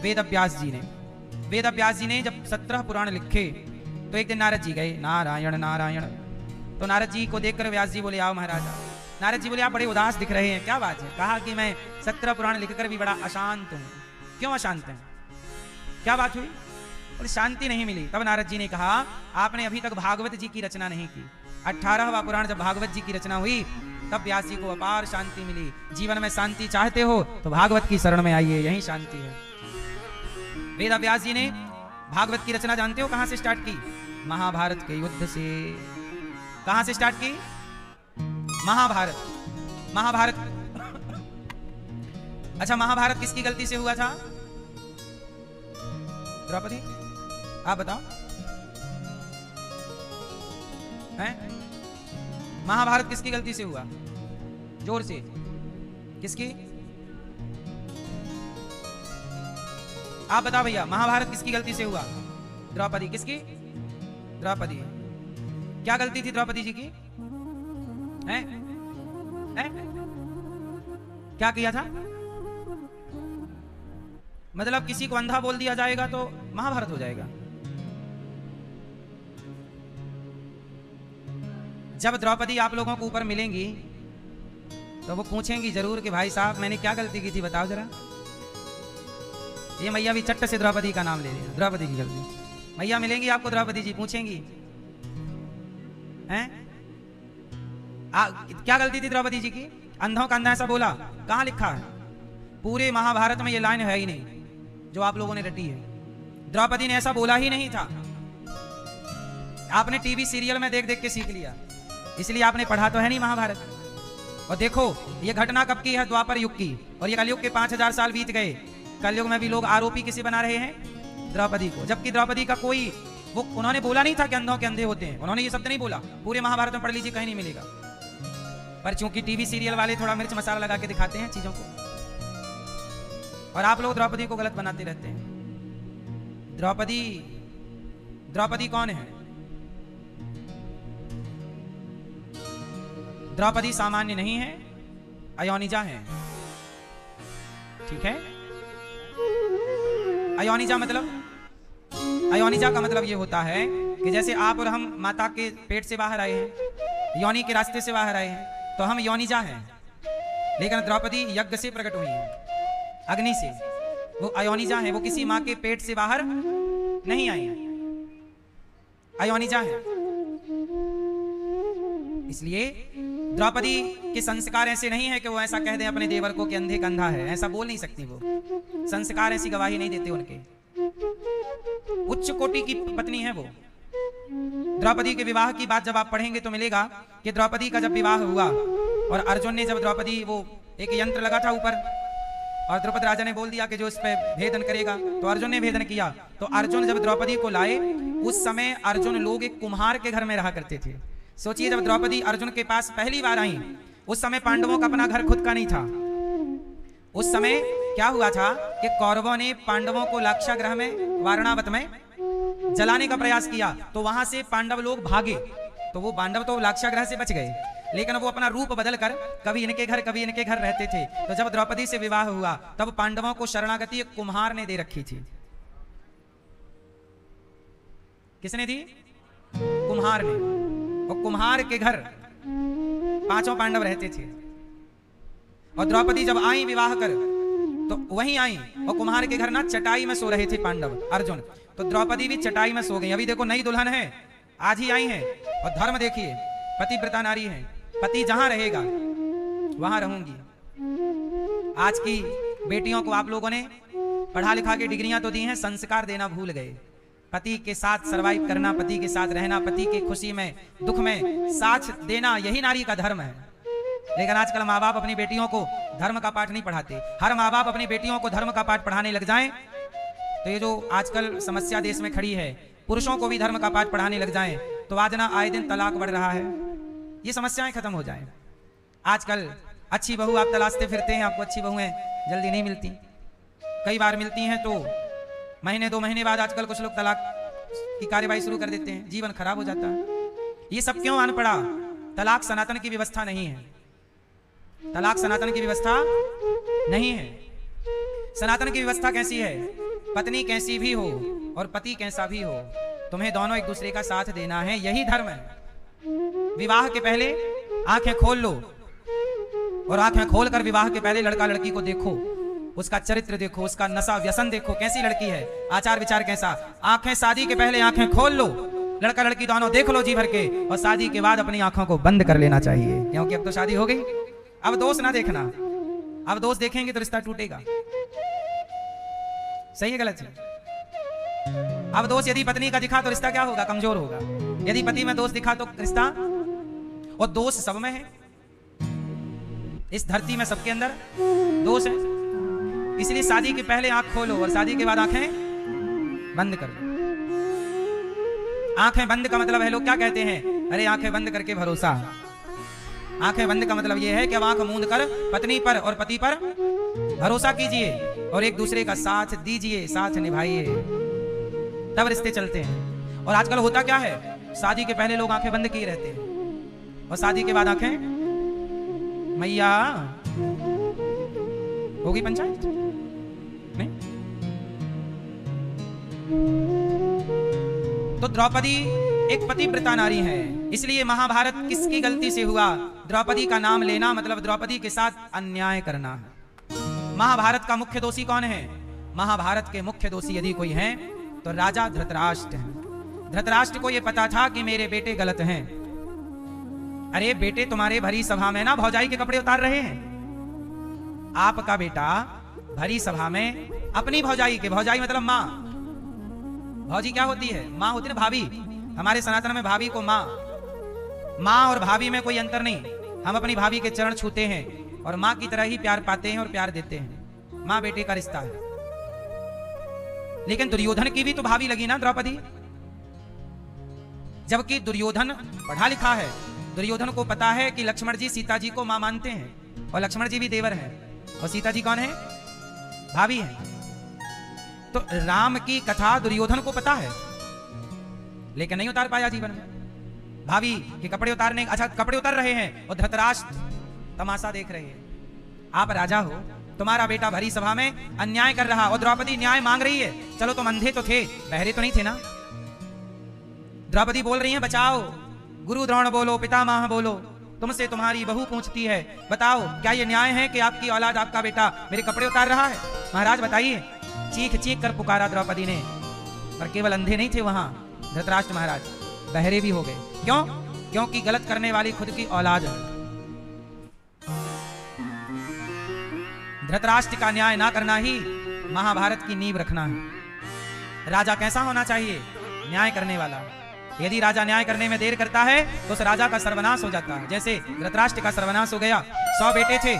वेद व्यास जी ने। वेद व्यास जी ने जब 17 पुराण लिखे तो एक दिन नारद जी गए, नारायण नारायण। तो नारद जी को देखकर व्यास जी बोले, आओ महाराजा। नारद जी बोले, आप बड़े उदास दिख रहे हैं, क्या बात है? कहा कि मैं 17 पुराण लिखकर भी बड़ा अशांत हूं। क्यों अशांत हैं? क्या बात हुई? बोले, शांति नहीं मिली। तब नारद जी ने कहा, आपने अभी तक भागवत जी की रचना नहीं की। 18वां पुराण जब भागवत जी की रचना हुई, तब व्यास जी को अपार शांति मिली। जीवन में शांति चाहते हो तो भागवत की शरण में आइए, यही शांति है। वेद व्यास जी ने भागवत की रचना जानते हो कहां से स्टार्ट की? महाभारत के युद्ध से। कहां से स्टार्ट की? महाभारत। महाभारत अच्छा, महाभारत किसकी गलती से हुआ था? द्रौपदी, आप बताओ। हैं? महाभारत किसकी गलती से हुआ? जोर से, किसकी? आप बताओ भैया, महाभारत किसकी गलती से हुआ? द्रौपदी। किसकी? द्रौपदी। क्या गलती थी द्रौपदी जी की? हैं? हैं? क्या किया था? मतलब किसी को अंधा बोल दिया जाएगा तो महाभारत हो जाएगा। जब द्रौपदी आप लोगों को ऊपर मिलेंगी तो वो पूछेंगी जरूर कि भाई साहब मैंने क्या गलती की थी, बताओ जरा। ये मैया भी चट्ट से द्रौपदी का नाम ले लिया, द्रौपदी की गलती। मैया मिलेंगी आपको, द्रौपदी जी पूछेंगी, हैं क्या गलती थी द्रौपदी जी की? अंधों का अंधा ऐसा बोला? कहां लिखा है? पूरे महाभारत में ये लाइन है ही नहीं जो आप लोगों ने रटी है। द्रौपदी ने ऐसा बोला ही नहीं था। आपने टीवी सीरियल में देख देख के सीख लिया, इसलिए आपने पढ़ा तो है नहीं महाभारत। और देखो ये घटना कब की है? द्वापर युग की। और ये कलयुग के 5000 साल बीत गए। कलयुग में भी लोग आरोपी किसे बना रहे हैं? द्रौपदी को। जबकि द्रौपदी का कोई वो उन्होंने बोला नहीं था कि अंधों के अंधे होते हैं, उन्होंने ये शब्द नहीं बोला। पूरे महाभारत में पढ़ लीजिए, कहीं नहीं मिलेगा। पर चूंकि टीवी सीरियल वाले थोड़ा मिर्च मसाला लगा के दिखाते हैं चीजों को, और आप लोग द्रौपदी को गलत बनाते रहते हैं। द्रौपदी कौन है? द्रौपदी सामान्य नहीं है, अयोनिजा है। ठीक है? अयोनिजा का मतलब ये होता है कि जैसे आप और हम माता के पेट से बाहर आए हैं, योनि के रास्ते से बाहर आए हैं, तो हम योनिजा हैं। लेकिन द्रौपदी यज्ञ से प्रकट हुई है, अग्नि से, वो अयोनिजा है, वो किसी माँ के पेट से बाहर नहीं आई है, अयोनिजा है। इसलिए द्रौपदी के संस्कार ऐसे नहीं है कि वो ऐसा कह दें अपने देवर को कि अंधे का अंधा है, ऐसा बोल नहीं सकती वो। संस्कार ऐसी गवाही नहीं देते उनके। उच्च कोटि की पत्नी है वो। द्रौपदी के विवाह की बात जब आप पढ़ेंगे तो मिलेगा कि द्रौपदी का जब विवाह हुआ और अर्जुन ने जब द्रौपदी, वो एक यंत्र लगा था ऊपर और द्रौपदी राजा ने बोल दिया कि जो उस पर भेदन करेगा, तो अर्जुन ने भेदन किया। तो अर्जुन जब द्रौपदी को लाए, उस समय अर्जुन लोग एक कुम्हार के घर में रहा करते थे। सोचिए, जब द्रौपदी अर्जुन के पास पहली बार आई, उस समय पांडवों का अपना घर खुद का नहीं था। उस समय क्या हुआ था कि कौरवों ने पांडवों को लाक्षागृह में, वारणावत में जलाने का प्रयास किया, तो वहां से पांडव लोग भागे। तो वो पांडव तो लाक्षागृह से बच गए, लेकिन वो अपना रूप बदलकर कभी इनके घर कभी इनके घर रहते थे। तो जब द्रौपदी से विवाह हुआ, तब पांडवों को शरणागति एक कुम्हार ने दे रखी थी। किसने दी? कुम्हार ने। और कुम्हार के घर पांचों पांडव रहते थे। और द्रौपदी जब आई विवाह कर, तो वहीं आई, और कुम्हार के घर ना चटाई में सो रहे थे पांडव, अर्जुन। तो द्रौपदी भी चटाई में सो गई। अभी देखो, नई दुल्हन है, आज ही आई है, और धर्म देखिए, पतिव्रता नारी है, पति जहां रहेगा वहां रहूंगी। आज की बेटियों को आप लोगों ने पढ़ा लिखा के डिग्रियां तो दी हैं, संस्कार देना भूल गए। पति के साथ सरवाइव करना, पति के साथ रहना, पति की खुशी में दुख में साथ देना, यही नारी का धर्म है। लेकिन आजकल माँ बाप अपनी बेटियों को धर्म का पाठ नहीं पढ़ाते। हर माँ बाप अपनी बेटियों को धर्म का पाठ पढ़ाने लग जाएं, तो ये जो आजकल समस्या देश में खड़ी है, पुरुषों को भी धर्म का पाठ पढ़ाने लग जाएं, तो आज ना आए दिन तलाक बढ़ रहा है। ये समस्याएं खत्म हो जाएं। आजकल अच्छी बहू आप तलाशते फिरते हैं, आपको अच्छी बहुएं जल्दी नहीं मिलती। कई बार मिलती हैं तो महीने 2 महीने बाद आजकल कुछ लोग तलाक की कार्यवाही शुरू कर देते हैं, जीवन खराब हो जाता है। ये सब क्यों आन पड़ा? तलाक सनातन की व्यवस्था नहीं है। तलाक सनातन की व्यवस्था नहीं है। सनातन की व्यवस्था कैसी है? पत्नी कैसी भी हो और पति कैसा भी हो, तुम्हें दोनों एक दूसरे का साथ देना है, यही धर्म है। विवाह के पहले आंखें खोल लो, और आंखें खोलकर विवाह के पहले लड़का लड़की को देखो, उसका चरित्र देखो, उसका नशा व्यसन देखो, कैसी लड़की है, आचार विचार कैसा। आंखें शादी के पहले आंखें खोल लो, लड़का लड़की दोनों देख लो जी भर के, और शादी के बाद अपनी आंखों को बंद कर लेना चाहिए, क्योंकि अब तो शादी हो गई। अब दोष ना देखना, अब दोष देखेंगे तो रिश्ता टूटेगा। सही है गलत है? अब दोष यदि पत्नी का दिखा तो रिश्ता क्या होगा? कमजोर होगा। यदि पति में दोष दिखा तो रिश्ता, और दोष सब में है, इस धरती में सबके अंदर दोष है। इसलिए शादी के पहले आंख खोलो और शादी के बाद आंखें बंद कर लो। आंखें बंद का मतलब है, लोग क्या कहते हैं, अरे आंखें बंद करके भरोसा। आंखें बंद का मतलब यह है कि अब आंख मूंद कर पत्नी पर और पति पर भरोसा कीजिए और एक दूसरे का साथ दीजिए, साथ निभाइए, तब रिश्ते चलते हैं। और आजकल होता क्या है, शादी के पहले लोग आंखें बंद किए रहते हैं और शादी के बाद आंखें, मैया होगी पंचायत नहीं। तो द्रौपदी एक पतिव्रता नारी है, इसलिए महाभारत किसकी गलती से हुआ? द्रौपदी का नाम लेना मतलब द्रौपदी के साथ अन्याय करना है। महाभारत का मुख्य दोषी कौन है? महाभारत के मुख्य दोषी यदि कोई है तो राजा धृतराष्ट्र है। धृतराष्ट्र को यह पता था कि मेरे बेटे गलत हैं। अरे बेटे, तुम्हारे भरी सभा में ना भौजाई के कपड़े उतार रहे हैं। आपका बेटा भरी सभा में अपनी भौजाई के, भौजाई मतलब माँ, भौजी क्या होती है? माँ होती है ना, भाभी। हमारे सनातन में भाभी को माँ और भाभी में कोई अंतर नहीं। हम अपनी भाभी के चरण छूते हैं और माँ की तरह ही प्यार पाते हैं और प्यार देते हैं। माँ बेटे का रिश्ता है। लेकिन दुर्योधन की भी तो भाभी लगी ना द्रौपदी, जबकि दुर्योधन पढ़ा लिखा है। दुर्योधन को पता है कि लक्ष्मण जी सीता जी को मां मानते हैं और लक्ष्मण जी भी देवर हैं और सीता जी कौन है? भाभी है। तो राम की कथा दुर्योधन को पता है, लेकिन नहीं उतार पाया जीवन में। भाभी के कपड़े उतारने, अच्छा कपड़े उतार रहे हैं और धृतराष्ट्र तमाशा देख रहे हैं। आप राजा हो, तुम्हारा बेटा भरी सभा में अन्याय कर रहा और द्रौपदी न्याय मांग रही है। चलो तुम अंधे तो थे, बहरे तो नहीं थे ना। द्रौपदी बोल रही हैं, बचाओ। गुरु द्रोण बोलो, पितामह बोलो, तुमसे तुम्हारी बहू पूछती है, बताओ क्या ये न्याय है कि आपकी औलाद, आपका बेटा मेरे कपड़े उतार रहा है? महाराज बताइए। चीख चीख कर पुकारा द्रौपदी ने। पर केवल अंधे नहीं थे वहां धृतराष्ट्र महाराज, बहरे भी हो गए। क्यों? क्योंकि गलत करने वाली खुद की औलाद है। धृतराष्ट्र का न्याय ना करना ही महाभारत की नींव रखना है। राजा कैसा होना चाहिए? न्याय करने वाला। यदि राजा न्याय करने में देर करता है तो उस राजा का सर्वनाश हो जाता है। जैसे धृतराष्ट्र का सर्वनाश हो गया। 100 बेटे थे,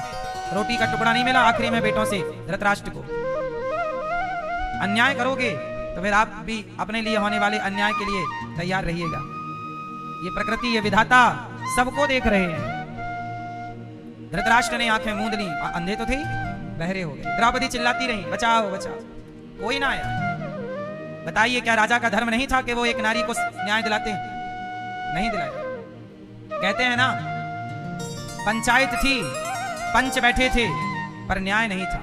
रोटी का टुकड़ा नहीं मिला आखिरी में बेटों से धृतराष्ट्र को। अन्याय करोगे तो फिर आप भी अपने लिए होने वाले अन्याय के लिए तैयार रहिएगा। ये प्रकृति, ये विधाता सबको देख रहे हैं। धृतराष्ट्र ने आंखें मूंद ली, अंधे तो थे, बहरे हो गए। द्रौपदी चिल्लाती रही, बचाओ बचाओ, कोई ना आया। बताइए क्या राजा का धर्म नहीं था कि वो एक नारी को न्याय दिलाते? नहीं दिलाया। कहते हैं ना, पंचायत थी, पंच बैठे थे, पर न्याय नहीं था।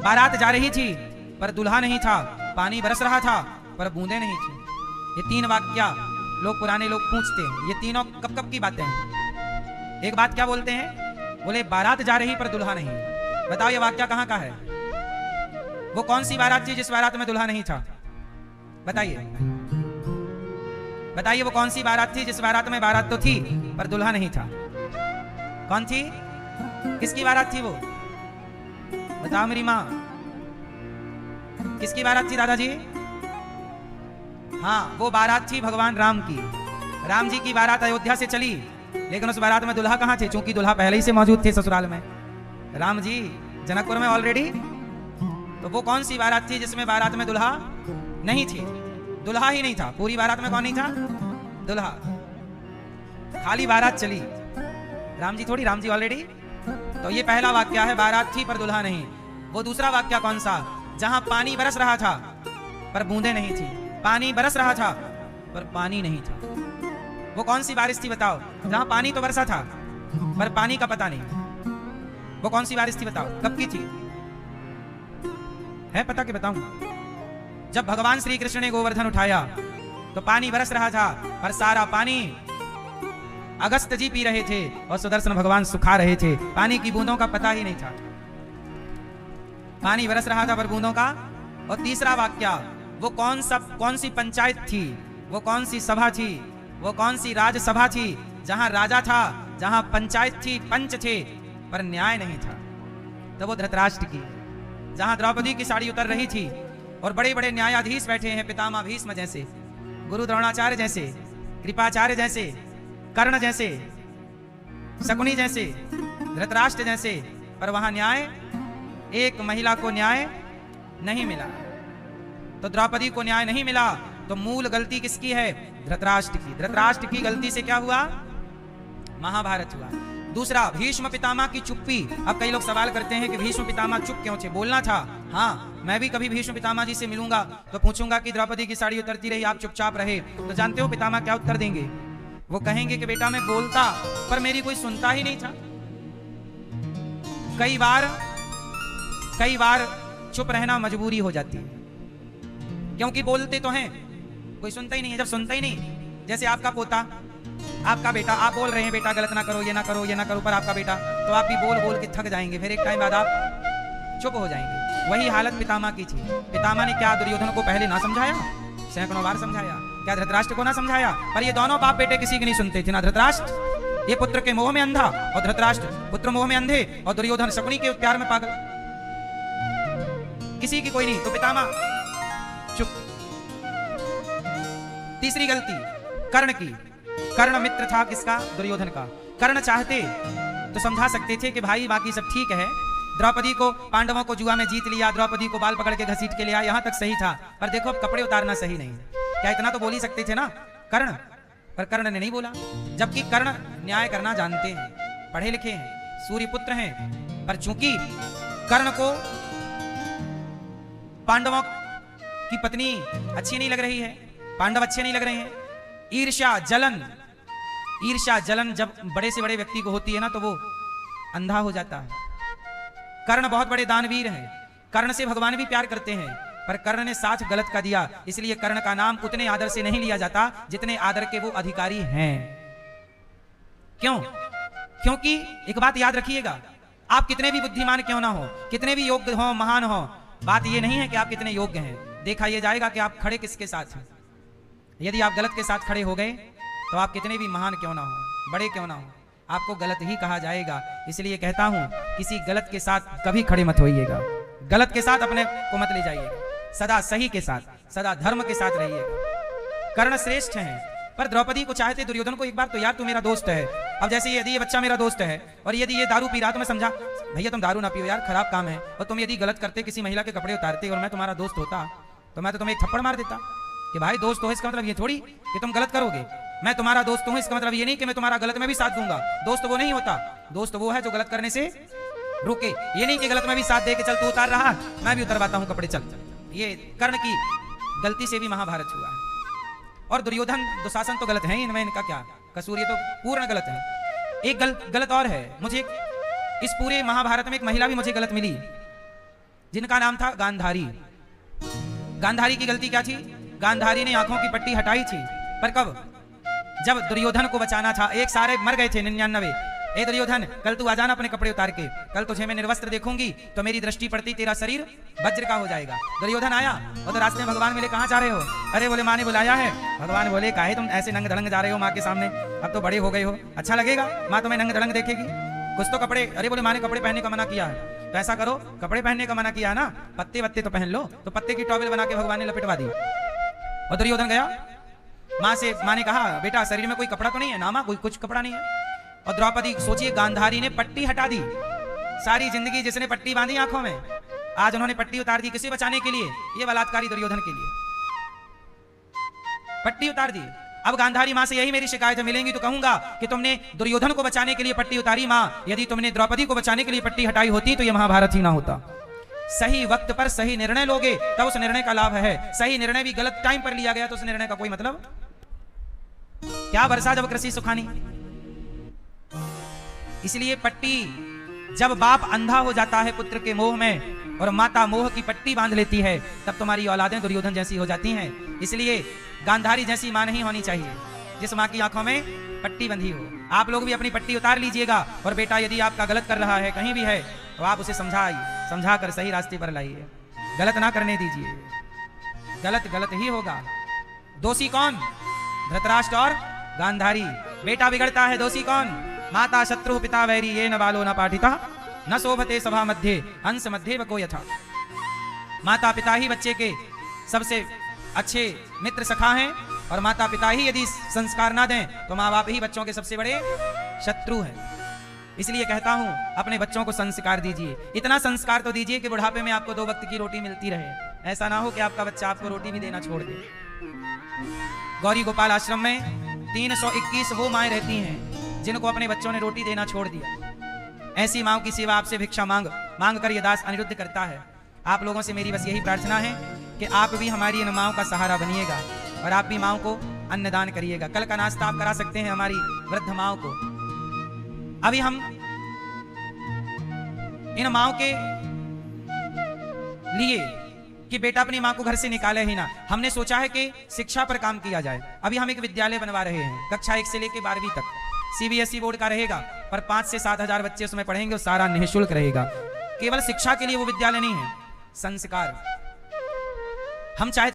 बारात जा रही थी पर दूल्हा नहीं था, पानी बरस रहा था पर बूंदे नहीं थी। ये 3 वाक्या लोग, पुराने लोग पूछते हैं, ये तीनों कब कब की बातें हैं? एक बात क्या बोलते हैं? बोले बारात जा रही पर दूल्हा नहीं। बताओ ये वाक्या कहां का है? वो कौन सी बारात थी जिस बारात में दूल्हा नहीं था? बताइए बताइए, वो कौन सी बारात थी जिस बारात में बारात तो थी पर दूल्हा नहीं था? कौन थी? किसकी बारात थी वो? बताओ मेरी माँ, किसकी बारात थी दादाजी? हाँ, वो बारात थी भगवान राम की। राम जी की बारात अयोध्या से चली, लेकिन उस बारात में दूल्हा कहाँ थे? चूंकि दूल्हा पहले ही से मौजूद थे ससुराल में, राम जी जनकपुर में ऑलरेडी। तो वो कौन सी बारात थी जिसमें बारात में दूल्हा नहीं थी? दूल्हा ही नहीं था। पूरी बारात में कौन नहीं था? दूल्हा। खाली बारात चली, राम जी थोड़ी, राम जी ऑलरेडी। तो ये पहला वाक्य है, बारात थी पर दूल्हा नहीं। वो दूसरा वाक्य कौन सा? जहां पानी बरस रहा था पर बूंदे नहीं थी। पानी बरस रहा था पर पानी नहीं था। वो कौन सी बारिश थी बताओ? जहां पानी तो बरसा था पर पानी का पता नहीं। वो कौन सी बारिश थी बताओ? कब की थी? है पता कि बताऊं? जब भगवान श्री कृष्ण ने गोवर्धन उठाया तो पानी बरस रहा था, पर सारा पानी अगस्त जी पी रहे थे और सुदर्शन भगवान सुखा रहे थे। पानी की बूंदों का पता ही नहीं था। पानी बरस रहा था पर बूंदों का। और तीसरा वाक्य, वो कौन सी पंचायत थी? वो कौन सी सभा थी? वो कौन सी राजसभा थी जहां राजा था, जहां पंचायत थी, पंच थे, पर न्याय नहीं था? तो वो धृतराष्ट्र की, जहां द्रौपदी की साड़ी उतर रही थी और बड़े बड़े न्यायाधीश बैठे हैं, पितामह भीष्म जैसे, गुरु द्रोणाचार्य जैसे, कृपाचार्य जैसे, कर्ण जैसे, शकुनी जैसे, धृतराष्ट्र जैसे, पर वहां न्याय, एक महिला को न्याय नहीं मिला। तो द्रौपदी को न्याय नहीं मिला तो मूल गलती किसकी है? धृतराष्ट्र की। धृतराष्ट्र की गलती से क्या हुआ? महाभारत हुआ। दूसरा, भीष्म पितामह की चुप्पी। अब कई लोग सवाल करते हैं कि भीष्म पितामह चुप क्यों थे? बोलना था। हाँ, मैं भी कभी भीष्म पितामह जी से मिलूंगा तो पूछूंगा कि द्रौपदी की साड़ी उतरती रही, आप चुपचाप रहे, तो जानते हो पितामह क्या उत्तर देंगे? वो कहेंगे कि बेटा मैं बोलता पर मेरी कोई सुनता ही नहीं था। कई बार चुप रहना मजबूरी हो जाती है, क्योंकि बोलते तो हैं, कोई सुनता ही नहीं है। जब सुनता ही नहीं, जैसे आपका पोता, आपका बेटा, आप बोल रहे हैं बेटा गलत ना करो, ये ना करो, ये ना करो, पर आपका बेटा, तो आप भी बोल बोल के थक जाएंगे, फिर एक टाइम बाद आप चुप हो जाएंगे। वही हालत पितामह की थी। पितामह ने क्या दुर्योधन को पहले ना समझाया? सैकड़ों बार समझाया। क्या धृतराष्ट्र को ना समझाया? पर ये दोनों बाप बेटे किसी की नहीं सुनते थे। ना धृतराष्ट्र, ये पुत्र के मोह में अंधा, और धृतराष्ट्र पुत्र मोह में अंधे, और दुर्योधन शकुनी के प्यार में पागल। किसी की कोई नहीं, तो पितामह चुप। तीसरी गलती कर्ण की। कर्ण मित्र था किसका? दुर्योधन का। कर्ण चाहते तो समझा सकते थे कि भाई बाकी सब ठीक है, द्रौपदी को, पांडवों को जुआ में जीत लिया, द्रौपदी को बाल पकड़ के घसीट के लिया, यहां तक सही था, पर देखो अब कपड़े उतारना सही नहीं। क्या इतना तो बोल ही सकते थे ना कर्ण? पर कर्ण ने नहीं बोला, जबकि कर्ण न्याय करना जानते हैं, पढ़े लिखे हैं, सूर्य पुत्र हैं। पर चूंकि कर्ण को पांडवों की पत्नी अच्छी नहीं लग रही है, पांडव अच्छे नहीं लग रहे हैं, ईर्ष्या जलन जब बड़े से बड़े व्यक्ति को होती है ना, तो वो अंधा हो जाता है। कर्ण बहुत बड़े दानवीर हैं, कर्ण से भगवान भी प्यार करते हैं, पर कर्ण ने साथ गलत का दिया, इसलिए कर्ण का नाम उतने आदर से नहीं लिया जाता जितने आदर के वो अधिकारी हैं। क्यों? क्योंकि एक बात याद रखिएगा, आप कितने भी बुद्धिमान क्यों ना हो, कितने भी योग्य हो, महान हो, बात यह नहीं है कि आप कितने योग्य हैं, देखा यह जाएगा कि आप खड़े किसके साथ हैं। यदि आप गलत के साथ खड़े हो गए तो आप कितने भी महान क्यों ना हो, बड़े क्यों ना हो, आपको गलत ही कहा जाएगा। इसलिए कहता हूं, किसी गलत के साथ कभी खड़े मत होइएगा, गलत के साथ अपने को मत ले जाइएगा, सदा सही के साथ, सदा धर्म के साथ रहिएगा। कर्ण श्रेष्ठ हैं, पर द्रौपदी को चाहते दुर्योधन को एक बार तो यार तू मेरा दोस्त है। अब जैसे यदि ये बच्चा मेरा दोस्त है और यदि ये दारू पी रहा तो मैं समझा भैया तुम दारू ना पियो यार, खराब काम है, और तुम यदि गलत करते, किसी महिला के कपड़े उतारते और मैं तुम्हारा दोस्त होता तो मैं तो तुम्हें एक थप्पड़ मार देता कि भाई दोस्त हो, इसका मतलब ये थोड़ी कि तुम गलत करोगे। मैं तुम्हारा दोस्त हूं, इसका मतलब ये नहीं कि मैं तुम्हारा गलत में भी साथ दूंगा। दोस्त वो नहीं होता, दोस्त वो है जो गलत करने से रुके, ये नहीं कि गलत में भी साथ दे के चल तू उतार रहा मैं भी उतरवाता हूं कपड़े, चल। ये कर्ण की गलती से भी महाभारत हुआ है। और दुर्योधन दुशासन तो गलत है, इनमें इनका क्या कसूर, ये तो पूर्ण गलत है। एक गलत और है, मुझे इस पूरे महाभारत में एक महिला भी मुझे गलत मिली जिनका नाम था गांधारी। गांधारी की गलती क्या थी? गांधारी ने आंखों की पट्टी हटाई थी, पर कब? जब दुर्योधन को बचाना था। एक सारे मर गए थे 99। ए दुर्योधन, कल तू आ जाना अपने कपड़े उतार के, कल तुझे मैं निर्वस्त्र देखूंगी तो मेरी दृष्टि पड़ती तेरा शरीर वज्र का हो जाएगा। दुर्योधन आया और तो रास्ते में भगवान मिले, कहाँ जा रहे हो? अरे बोले माँ ने बुलाया है। भगवान बोले काहे तुम ऐसे नंग धड़ंग जा रहे हो माँ के सामने, अब तो बड़े हो गए हो, अच्छा लगेगा माँ तुम्हें नंग धड़ंग देखेगी, कुछ तो कपड़े। अरे बोले माँ ने कपड़े पहनने का मना किया है, तो ऐसा करो कपड़े पहनने का मना किया है ना, पत्ते वत्ते तो पहन लो। तो पत्ते की टॉवेल बना के भगवान ने लपेटवा दी और दुर्योधन गया माँ से। माँ ने कहा बेटा शरीर में कोई कपड़ा तो नहीं है? ना माँ कोई कुछ कपड़ा नहीं है। और द्रौपदी, सोचिए, गांधारी ने पट्टी हटा दी। सारी जिंदगी जिसने पट्टी बांधी आंखों में, आज उन्होंने पट्टी उतार दी, किसे बचाने के लिए? ये बलात्कारी दुर्योधन के लिए पट्टी उतार दी। अब गांधारी माँ से यही मेरी शिकायत है, मिलेंगी तो कहूंगा कि तुमने दुर्योधन को बचाने के लिए पट्टी उतारी। माँ, यदि तुमने द्रौपदी को बचाने के लिए पट्टी हटाई होती तो यह महाभारत ही ना होता। सही वक्त पर सही निर्णय लोगे तब उस निर्णय का लाभ है। सही निर्णय भी गलत टाइम पर लिया गया तो उस निर्णय का कोई मतलब क्या? वर्षा जब कृषि सुखानी। इसलिए पट्टी, जब बाप अंधा हो जाता है पुत्र के मोह में और माता मोह की पट्टी बांध लेती है, तब तुम्हारी औलादें दुर्योधन जैसी हो जाती हैं। इसलिए गांधारी जैसी मां नहीं होनी चाहिए जिस मां की आंखों में पट्टी बंधी हो। आप लोग भी अपनी पट्टी उतार लीजिएगा। और बेटा यदि आपका गलत कर रहा है कहीं भी है तो आप उसे समझा कर सही रास्ते पर लाइए, गलत ना करने दीजिए। गलत गलत ही होगा। दोषी कौन? धृतराष्ट्र और गांधारी। बेटा बिगड़ता है, दोषी कौन? माता शत्रु पिता वैरी, ये न बालो न पाठिता, न शोभते सभा मध्य, हंस मध्य वको यथा। माता पिता ही बच्चे के सबसे अच्छे मित्र सखा हैं, और माता पिता ही यदि संस्कार ना दें तो माँ बाप ही बच्चों के सबसे बड़े शत्रु हैं। इसलिए कहता हूं, अपने बच्चों को संस्कार दीजिए। इतना संस्कार तो दीजिए कि बुढ़ापे में आपको 2 वक्त की रोटी मिलती रहे। ऐसा ना हो कि आपका बच्चा आपको रोटी भी देना छोड़ दे। गौरी गोपाल आश्रम में 321 वो माएँ रहती हैं जिनको अपने बच्चों ने रोटी देना छोड़ दिया। ऐसी माओ की सेवा आपसे भिक्षा मांग कर ये दास अनिरुद्ध करता है। आप लोगों से मेरी बस यही प्रार्थना है कि आप भी हमारी इन माओ का सहारा बनिएगा और आप भी माओ को अन्नदान करिएगा। कल का नाश्ता आप करा सकते हैं हमारी वृद्ध माओ को। अभी हम इन माओ के लिए कि बेटा अपनी मां को घर से निकाले ही ना, हमने सोचा है कि शिक्षा पर काम किया जाए। अभी हम एक विद्यालय बनवा रहे हैं, कक्षा 1 से लेकर 12वीं तक। CBSE बोर्ड का रहेगा, पर 5 से 7 हजार बच्चे उसमें पढ़ेंगे और सारा निःशुल्क रहेगा। केवल शिक्षा के लिए वो विद्यालय नहीं है, संस्कार। हम चाहे